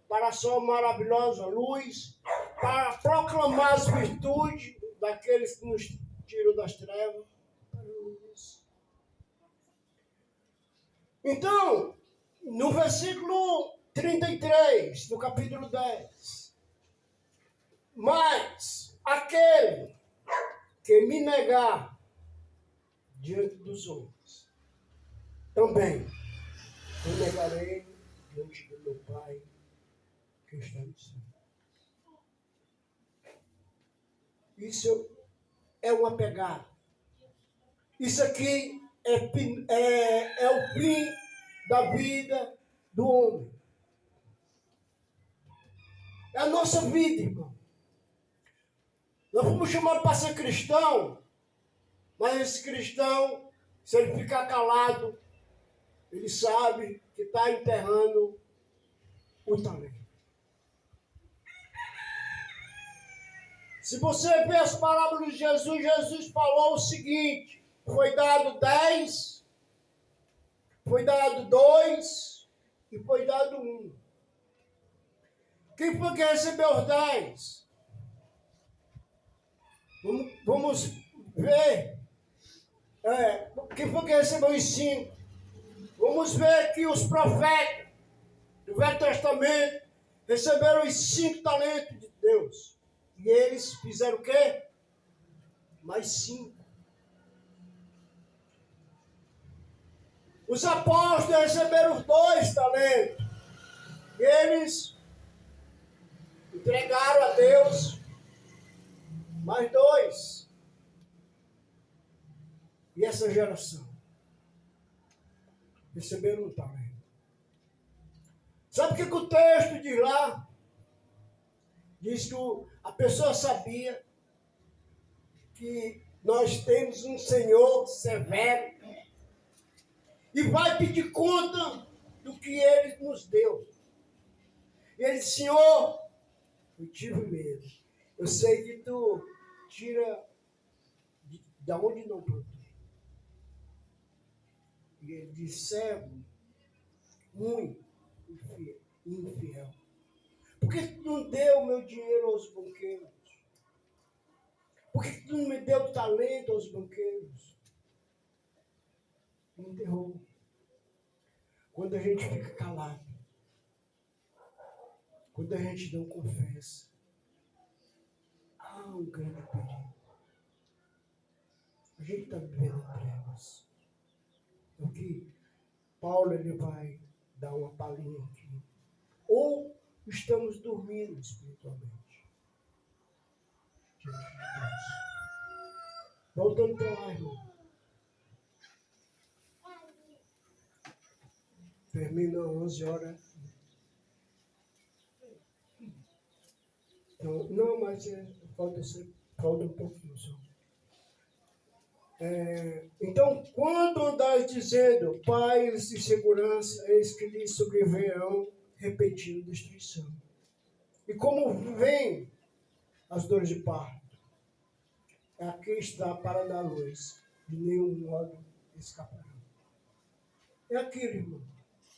para a sua maravilhosa luz, para proclamar as virtudes daqueles que nos tiram das trevas para a luz. Então, no versículo 33, do capítulo 10, mas aquele que me negar diante dos homens, também eu negarei diante do meu Pai que está no céu. Isso é uma pegada. Isso aqui é o fim da vida do homem. É a nossa vida, irmão. Nós fomos chamados para ser cristão, mas esse cristão, se ele ficar calado, ele sabe que está enterrando o talento. Se você ver as palavras de Jesus, Jesus falou o seguinte: foi dado 10, foi dado 2 e foi dado 1. Quem foi que recebeu os 10? Vamos ver. Quem foi que recebeu os 5? Vamos ver que os profetas do Velho Testamento receberam os 5 talentos de Deus. E eles fizeram o quê? Mais 5. Os apóstolos receberam os 2 talentos. E eles entregaram a Deus mais 2. E essa geração receberam um talento. Sabe o que o texto diz lá? Diz que a pessoa sabia que nós temos um Senhor severo e vai pedir conta do que Ele nos deu. E ele disse: Senhor, eu tive medo. Eu sei que tu tira de onde não plantou. E ele disse: servo, muito infiel. Por que tu não deu meu dinheiro aos banqueiros? Por que tu não me deu talento aos banqueiros? Me enterrou. quando a gente fica calado, quando a gente não confessa, há um grande perigo. A gente está vivendo em trevas. O que Paulo ele vai dar uma palhinha aqui. Ou estamos dormindo espiritualmente. Diante de Deus. Voltando para lá, irmão. Termina 11 horas. Então, não, mas falta um pouquinho só. Então, quando andais dizendo paz de segurança, eis que lhes sobrevirão repetindo destruição. E como vem as dores de parto, aqui está para dar luz, de nenhum modo escaparão. É aquilo, irmão,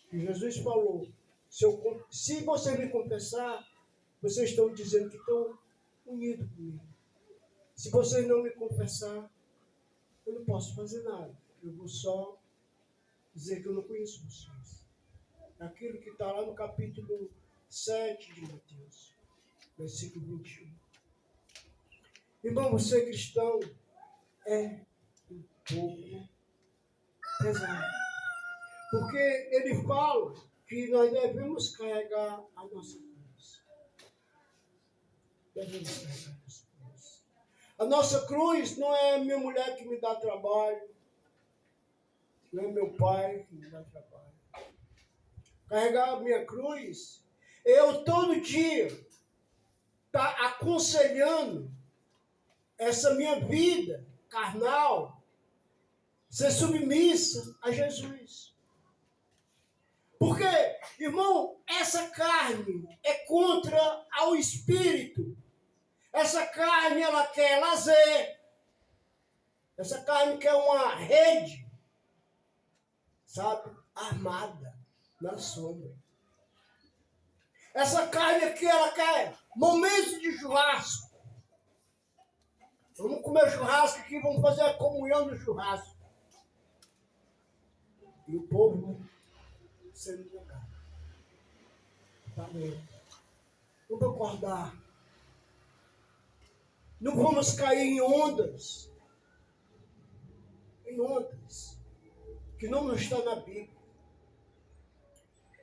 que Jesus falou. Se você me confessar, vocês estão dizendo que estão unidos comigo. Se vocês não me confessar, eu não posso fazer nada. Eu vou só dizer que eu não conheço vocês. Aquilo que está lá no capítulo 7 de Mateus, versículo 21. Irmão, você cristão é um pouco pesado. Porque ele fala que nós devemos carregar a nossa cruz. Devemos carregar a nossa cruz. A nossa cruz não é minha mulher que me dá trabalho, não é meu pai que me dá trabalho. Carregar a minha cruz, eu todo dia tá aconselhando essa minha vida carnal ser submissa a Jesus. Porque, irmão, essa carne é contra ao espírito. Essa carne, ela quer lazer. Essa carne quer uma rede, sabe, armada na sombra. Essa carne aqui, ela quer momentos de churrasco. Vamos comer churrasco aqui, vamos fazer a comunhão no churrasco. E o povo sendo jogado. Tá bem. Vamos acordar. Não vamos cair em ondas. Em ondas. Que não está na Bíblia.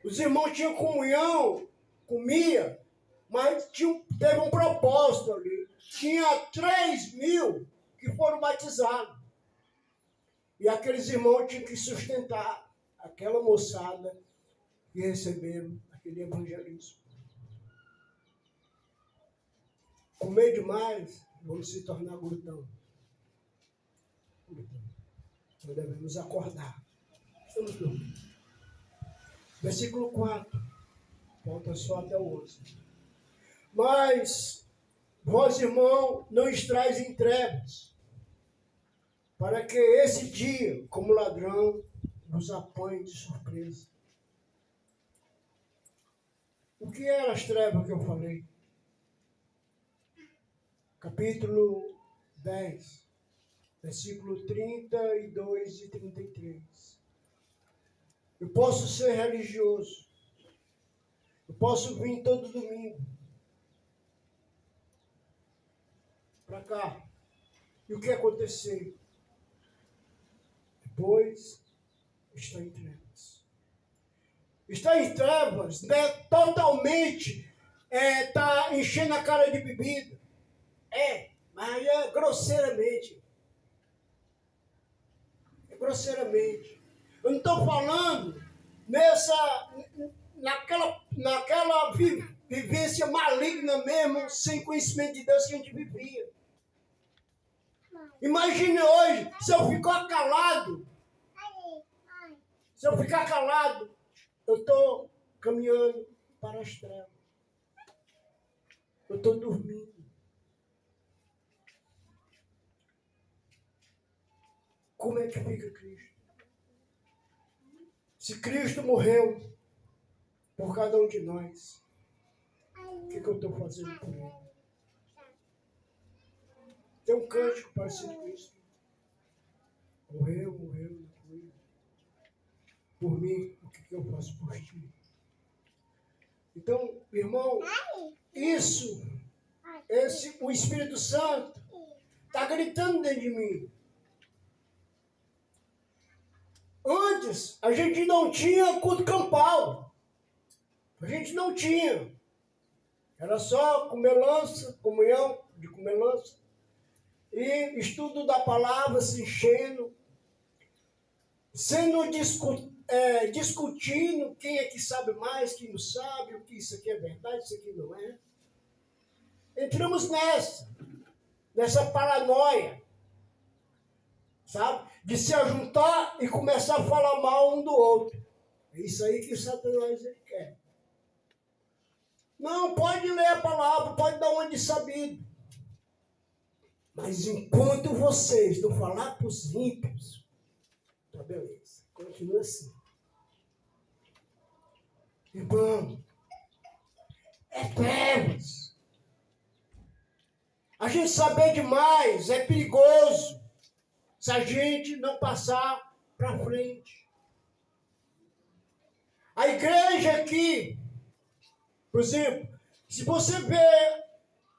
Os irmãos tinham comunhão, comia, mas teve um propósito ali. Tinha 3.000 que foram batizados. E aqueles irmãos tinham que sustentar aquela moçada que receberam aquele evangelismo. Comer demais, vamos se tornar glutão. Nós devemos acordar. Estamos dormindo. Versículo 4. Volta só até o 11. Mas vós, irmão, não estrais em trevas, para que esse dia, como ladrão, nos apanhe de surpresa. O que eram as trevas que eu falei? Capítulo 10, versículo 32 e 33. Eu posso ser religioso. Eu posso vir todo domingo para cá. E o que acontecer? Depois, está em trevas. Está em trevas, né? Totalmente, está enchendo a cara de bebida. Mas é grosseiramente. É grosseiramente. Eu não estou falando naquela vivência maligna mesmo, sem conhecimento de Deus que a gente vivia. Imagine hoje, se eu ficar calado, eu estou caminhando para as trevas. Eu estou dormindo. Como é que fica Cristo? Se Cristo morreu por cada um de nós, o que eu estou fazendo por ele? Tem um cântico parecido com isso. Morreu na cruz. Por mim, o que que eu faço por ti? Então, irmão, o Espírito Santo está gritando dentro de mim. Antes, a gente não tinha culto campal. A gente não tinha. Era só comelança, comunhão de comelança. E estudo da palavra se enchendo. Sendo discutindo quem é que sabe mais, quem não sabe, o que isso aqui é verdade, isso aqui não é. Entramos nessa paranoia, sabe? De se ajuntar e começar a falar mal um do outro. É isso aí que Satanás ele quer. Não, pode ler a palavra, pode dar uma de sabido. Mas enquanto vocês não falar para os ímpios, tá beleza, continua assim. Irmão, é trevas. A gente saber demais é perigoso se a gente não passar para frente. A igreja aqui, por exemplo, se você vê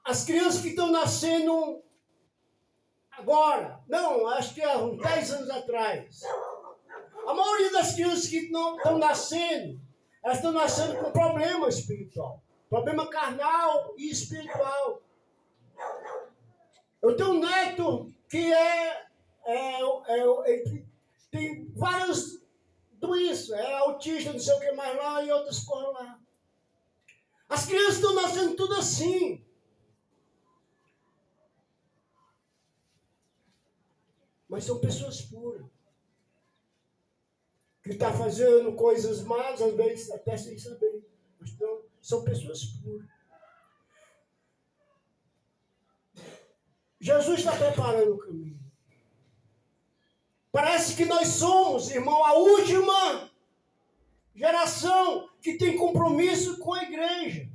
as crianças que estão nascendo agora, não, acho que há uns 10 anos atrás, a maioria das crianças que não estão nascendo, elas estão nascendo com problema espiritual, problema carnal e espiritual. Eu tenho um neto que ele tem várias doenças, é autista, não sei o que mais lá, e outras coisas lá. As crianças estão nascendo tudo assim. Mas são pessoas puras. Que estão fazendo coisas más, às vezes até sem saber. Mas são pessoas puras. Jesus está preparando o caminho. Parece que nós somos, irmão, a última geração que tem compromisso com a igreja.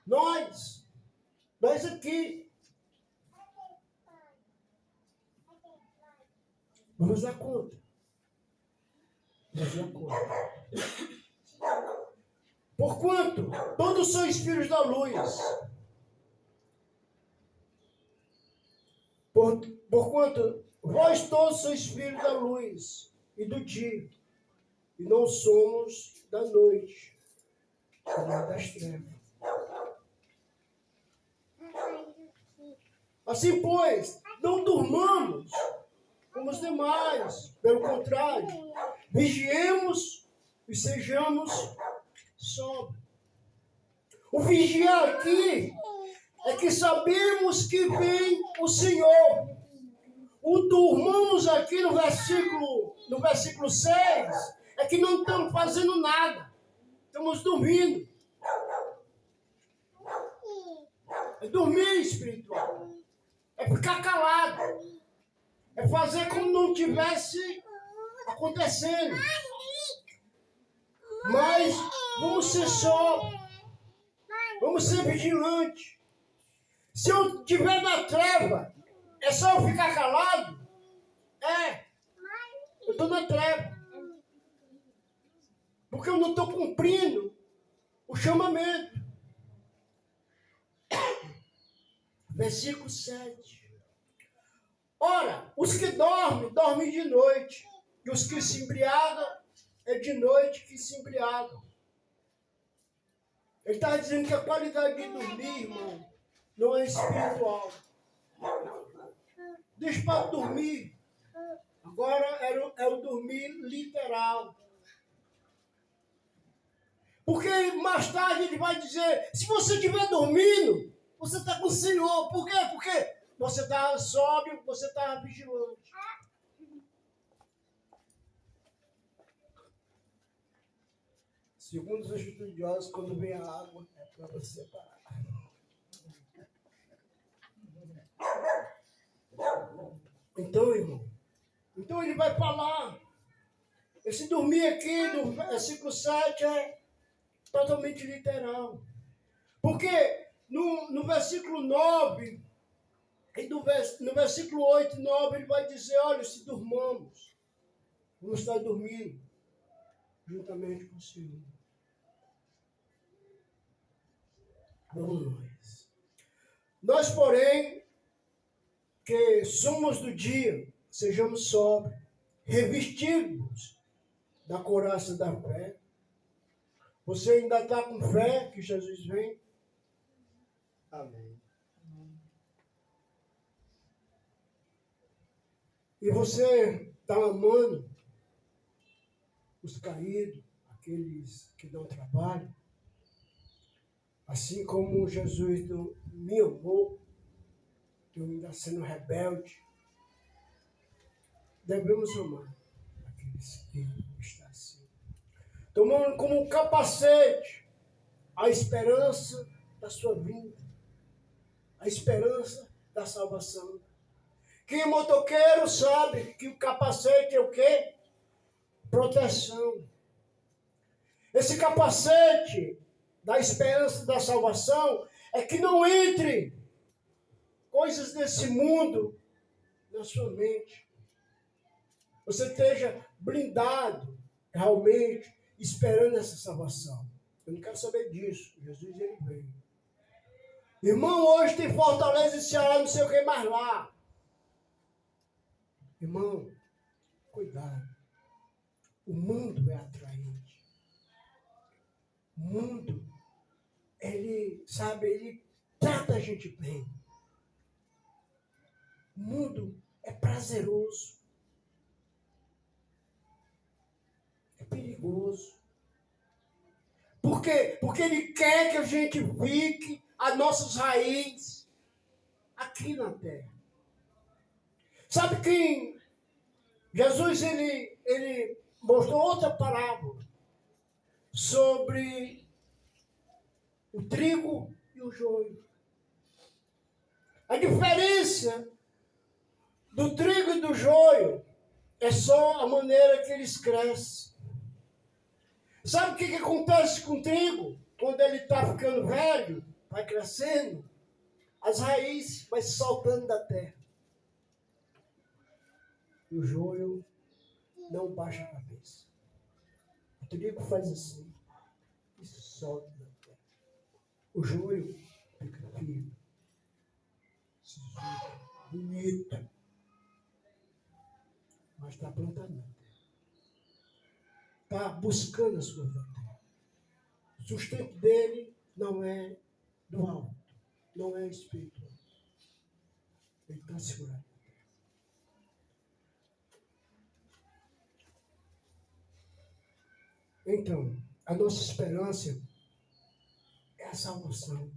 Nós aqui. Vamos dar conta. Vamos dar conta. Porquanto todos sois filhos da luz. Porquanto vós todos sois filhos da luz e do dia, e não somos da noite, nem das trevas. Assim, pois, não durmamos como os demais, pelo contrário, vigiemos e sejamos sóbrios. O vigiar aqui é que sabemos que vem o Senhor. O durmamos aqui no versículo 6 é que não estamos fazendo nada. Estamos dormindo. É dormir espiritual. É ficar calado. É fazer como não tivesse acontecendo. Mas vamos ser sóbrios. Vamos ser vigilantes. Se eu estiver na treva, é só eu ficar calado? Eu estou na treva. Porque eu não estou cumprindo o chamamento. Versículo 7. Ora, os que dormem de noite. E os que se embriagam, é de noite que se embriagam. Ele está dizendo que a qualidade de dormir, irmão, não é espiritual. Deixa para dormir. Agora é o dormir literal. Porque mais tarde ele vai dizer, se você estiver dormindo, você está com o Senhor. Por quê? Porque você está sóbrio, você está vigilante. Segundo os estudiosos, quando vem a água, é para você parar. Então, irmão, ele vai falar. Esse dormir aqui do versículo 7 é totalmente literal. Porque no versículo 9, e no versículo 8 e 9, ele vai dizer, olha, se dormamos, vamos estar dormindo. juntamente com o Senhor. Vamos nós. Nós, porém, que somos do dia, sejamos sóbrios, revestidos da couraça da fé. Você ainda está com fé que Jesus vem? Amém. E você está amando os caídos, aqueles que dão trabalho, assim como Jesus me amou, eu ainda sendo rebelde, devemos amar aqueles que estão assim. Tomando como um capacete a esperança da sua vinda, a esperança da salvação. Quem é motoqueiro sabe que o capacete é o quê? Proteção. Esse capacete da esperança da salvação é que não entre coisas desse mundo na sua mente. Você esteja blindado, realmente, esperando essa salvação. Eu não quero saber disso. Jesus, ele veio. Irmão, hoje tem Fortaleza e Ceará, não sei o que mais lá. Irmão, cuidado. O mundo é atraente. O mundo, ele trata a gente bem. O mundo é prazeroso. É perigoso. Por quê? Porque ele quer que a gente fique as nossas raízes aqui na terra. Sabe quem? Jesus, ele mostrou outra parábola sobre o trigo e o joio. A diferença do trigo e do joio é só a maneira que eles crescem. Sabe o que acontece com o trigo? Quando ele está ficando velho, vai crescendo, as raízes vão se soltando da terra. E o joio não baixa a cabeça. O trigo faz assim e se solta da terra. O joio fica firme, sisudo, bonito, mas está plantado na terra. Está buscando as coisas da terra. O sustento dele não é do alto, não é espiritual. Ele está segurado. Então, a nossa esperança é a salvação.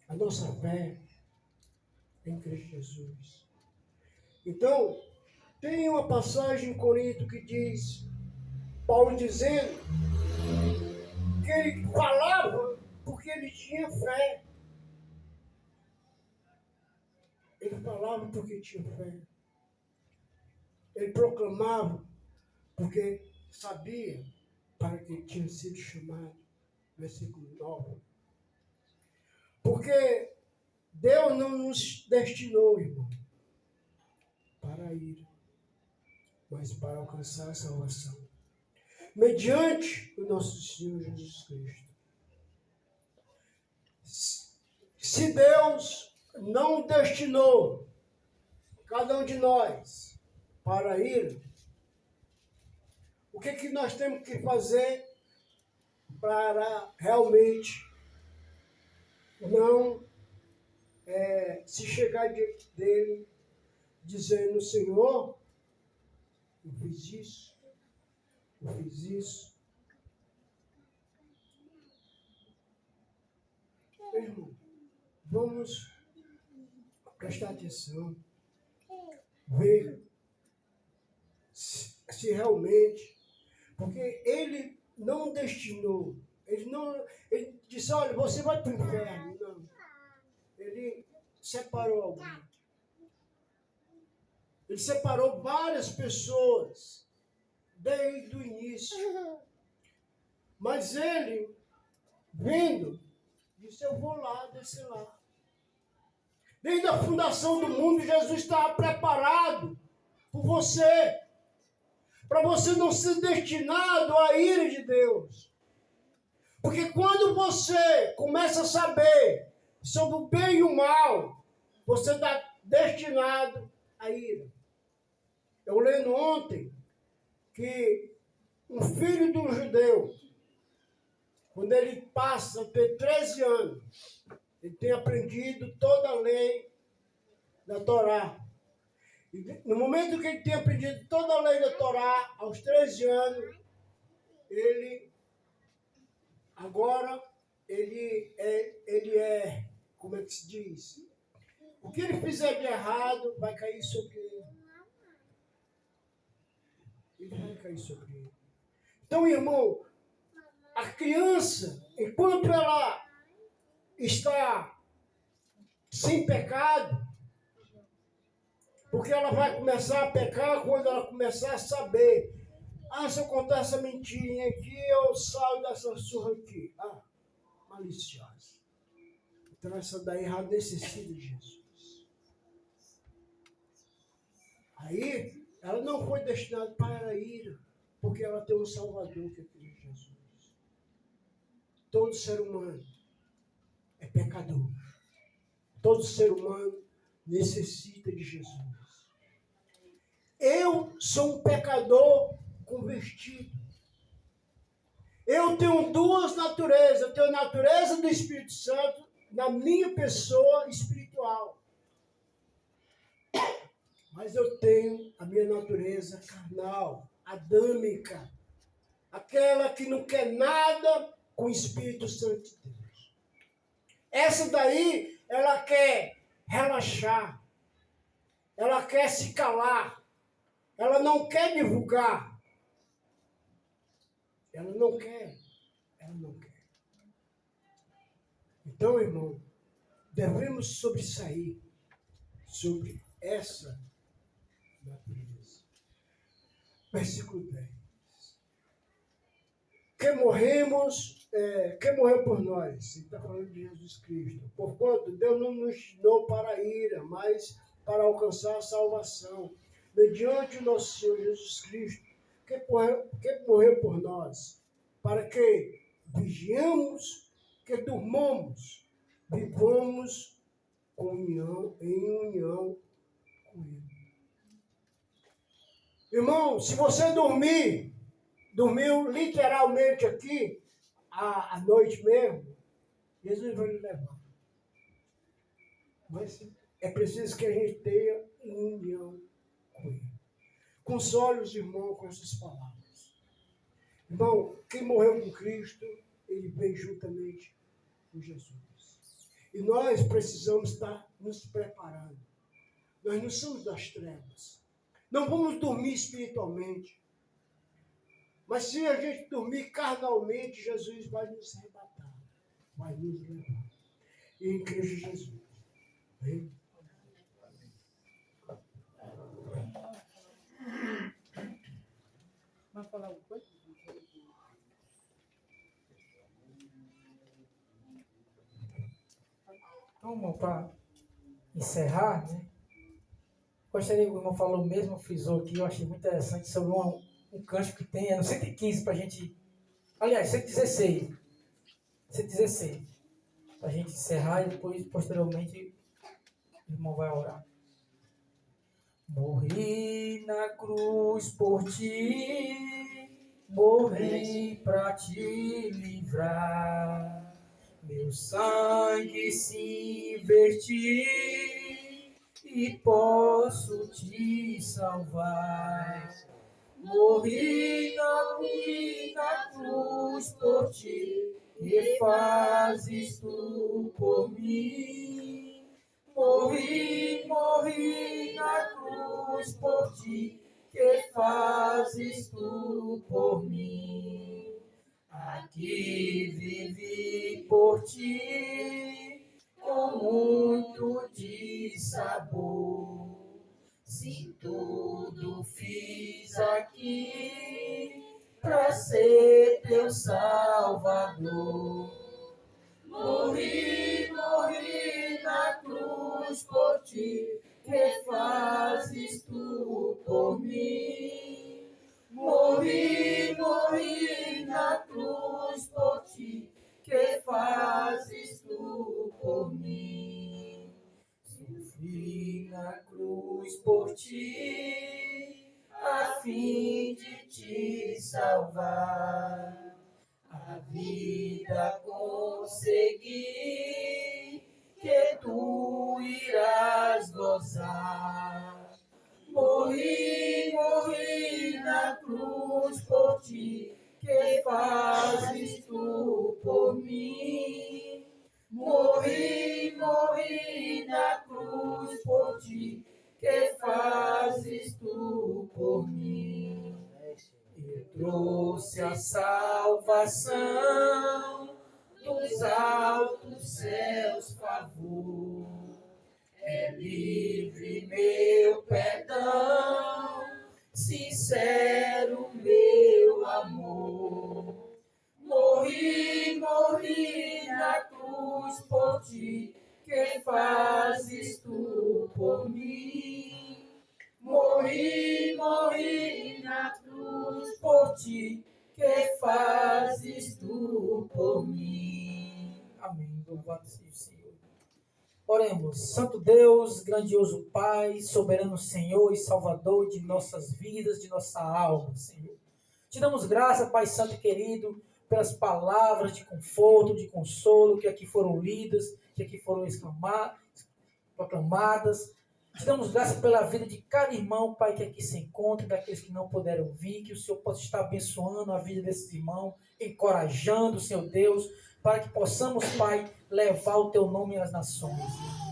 A nossa fé em Cristo Jesus. Então, tem uma passagem em Corinto que diz, Paulo dizendo, que ele falava porque ele tinha fé. Ele falava porque tinha fé. Ele proclamava porque sabia para que tinha sido chamado. Versículo 9. Porque Deus não nos destinou, irmão, para a ira, mas para alcançar a salvação. Mediante o nosso Senhor Jesus Cristo. Se Deus não destinou cada um de nós para a ira, o que nós temos que fazer para realmente não se chegar diante dele dizendo, Senhor, eu fiz isso, eu fiz isso. Irmão, vamos prestar atenção, ver se realmente, porque ele não destinou, ele disse, olha, você vai para o inferno. Não. Ele separou alguém. Ele separou várias pessoas desde o início. Mas ele, vindo, disse, eu vou lá, descer lá. Desde a fundação do mundo, Jesus estava preparado por você. para você não ser destinado à ira de Deus. Porque quando você começa a saber sobre o bem e o mal, você está destinado à ira. Eu lendo ontem que um filho de um judeu, quando ele passa a ter 13 anos, ele tem aprendido toda a lei da Torá. E no momento que ele tem aprendido toda a lei da Torá, aos 13 anos, ele é, como é que se diz? O que ele fizer de errado vai cair sobre ele. Ele vai cair sobre ele. Então, irmão, a criança, enquanto ela está sem pecado, porque ela vai começar a pecar quando ela começar a saber. Se eu contar essa mentirinha aqui, eu saio dessa surra aqui. Maliciosa. Então essa daí já necessita de Jesus. Aí, ela não foi destinada para a ira, porque ela tem um Salvador que é Cristo Jesus. Todo ser humano é pecador. Todo ser humano necessita de Jesus. Eu sou um pecador convertido. Eu tenho duas naturezas. Eu tenho a natureza do Espírito Santo na minha pessoa espiritual. Mas eu tenho a minha natureza carnal, adâmica. Aquela que não quer nada com o Espírito Santo de Deus. Essa daí, ela quer relaxar. Ela quer se calar. Ela não quer divulgar. Ela não quer. Então, irmão, devemos sobressair sobre essa natureza. Versículo 10. Quem morreu por nós? Ele está falando de Jesus Cristo. Porquanto Deus não nos ensinou para a ira, mas para alcançar a salvação. Mediante o nosso Senhor Jesus Cristo, que morreu por nós, para que vigiemos, que durmamos, vivamos em união com Ele. Irmão, se você dormiu literalmente aqui, à noite mesmo, Jesus vai lhe levar. Mas é preciso que a gente tenha união com Ele. Console os irmãos com essas palavras. Irmão, quem morreu com Cristo, ele veio juntamente com Jesus. E nós precisamos estar nos preparando. Nós não somos das trevas. Não vamos dormir espiritualmente. Mas se a gente dormir carnalmente, Jesus vai nos arrebatar. Vai nos levar. E em Cristo Jesus. Amém? Vai falar alguma coisa? Então, irmão, para encerrar, né? Gostaria que o irmão falou mesmo, frisou aqui, eu achei muito interessante sobre um cântico que tem, é no 115 para a gente. Aliás, 116. 116. Para a gente encerrar e depois, posteriormente, o irmão vai orar. Morri na cruz por ti, morri para te livrar, meu sangue se verti e posso te salvar. Morri na cruz por ti, e fazes tu por mim. Morri na cruz por ti, que fazes tu por mim. Aqui vivi por ti, com muito de sabor. Se tudo fiz aqui, pra ser teu Salvador. Morri na cruz por ti, que fazes tu por mim. fazes tu por mim. Sofri na cruz por ti, a fim de te salvar. A vida consegui, que tu irás gozar. Morri na cruz por ti, que fazes tu por mim. Morri na cruz por ti, que fazes tu por mim. E trouxe a salvação dos altos céus favor. É livre meu perdão, sincero meu amor. Morri na cruz por ti, que fazes tu por mim. Morri na cruz por ti, que fazes tu por mim. Amém. Louvado seja o Senhor. Oremos. Santo Deus, grandioso Pai, soberano Senhor e Salvador de nossas vidas, de nossa alma, Senhor. Te damos graça, Pai Santo e querido, pelas palavras de conforto, de consolo que aqui foram lidas, que aqui foram proclamadas. Te damos graça pela vida de cada irmão, Pai, que aqui se encontra, daqueles que não puderam vir, que o Senhor possa estar abençoando a vida desses irmãos, encorajando, Senhor Deus, para que possamos, Pai, levar o Teu nome às nações.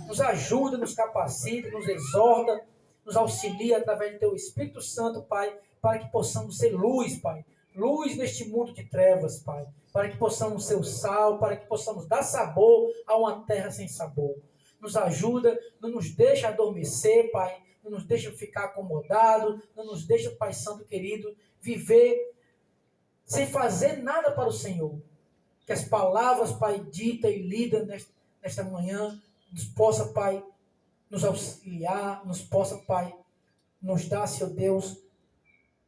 Nos ajuda, nos capacita, nos exorta, nos auxilia através do Teu Espírito Santo, Pai, para que possamos ser luz, Pai. Luz neste mundo de trevas, Pai. Para que possamos ser o sal, para que possamos dar sabor a uma terra sem sabor. Nos ajuda, não nos deixa adormecer, Pai. Não nos deixa ficar acomodado, não nos deixa, Pai Santo querido, viver sem fazer nada para o Senhor. Que as palavras, Pai, dita e lida nesta manhã, nos possa, Pai, nos auxiliar, nos possa, Pai, nos dar, Senhor Deus,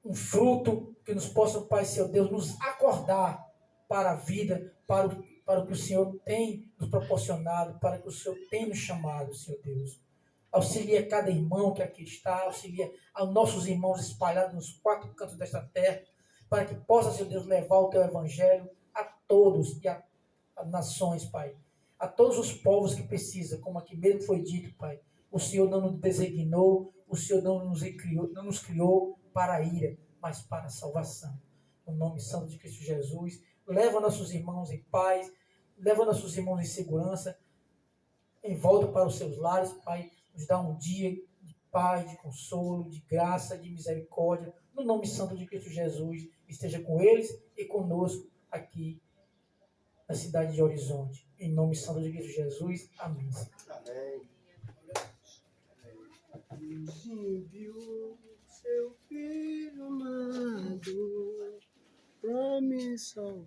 um fruto que nos possa, Pai, Senhor Deus, nos acordar para a vida, para o que o Senhor tem nos proporcionado, para o que o Senhor tem nos chamado, Senhor Deus. Auxilia cada irmão que aqui está, auxilia aos nossos irmãos espalhados nos 4 cantos desta terra, para que possa, Senhor Deus, levar o Teu Evangelho a todos e a nações, Pai. A todos os povos que precisam, como aqui mesmo foi dito, Pai. O Senhor não nos designou, o Senhor não nos criou para a ira, mas para a salvação. No nome santo de Cristo Jesus, leva nossos irmãos em paz, leva nossos irmãos em segurança, em volta para os seus lares, Pai. Nos dá um dia de paz, de consolo, de graça, de misericórdia. No nome santo de Cristo Jesus, esteja com eles e conosco aqui na cidade de Horizonte. Em nome santo de Cristo Jesus. Amém. Amém. Enviou seu filho amado para me salvar.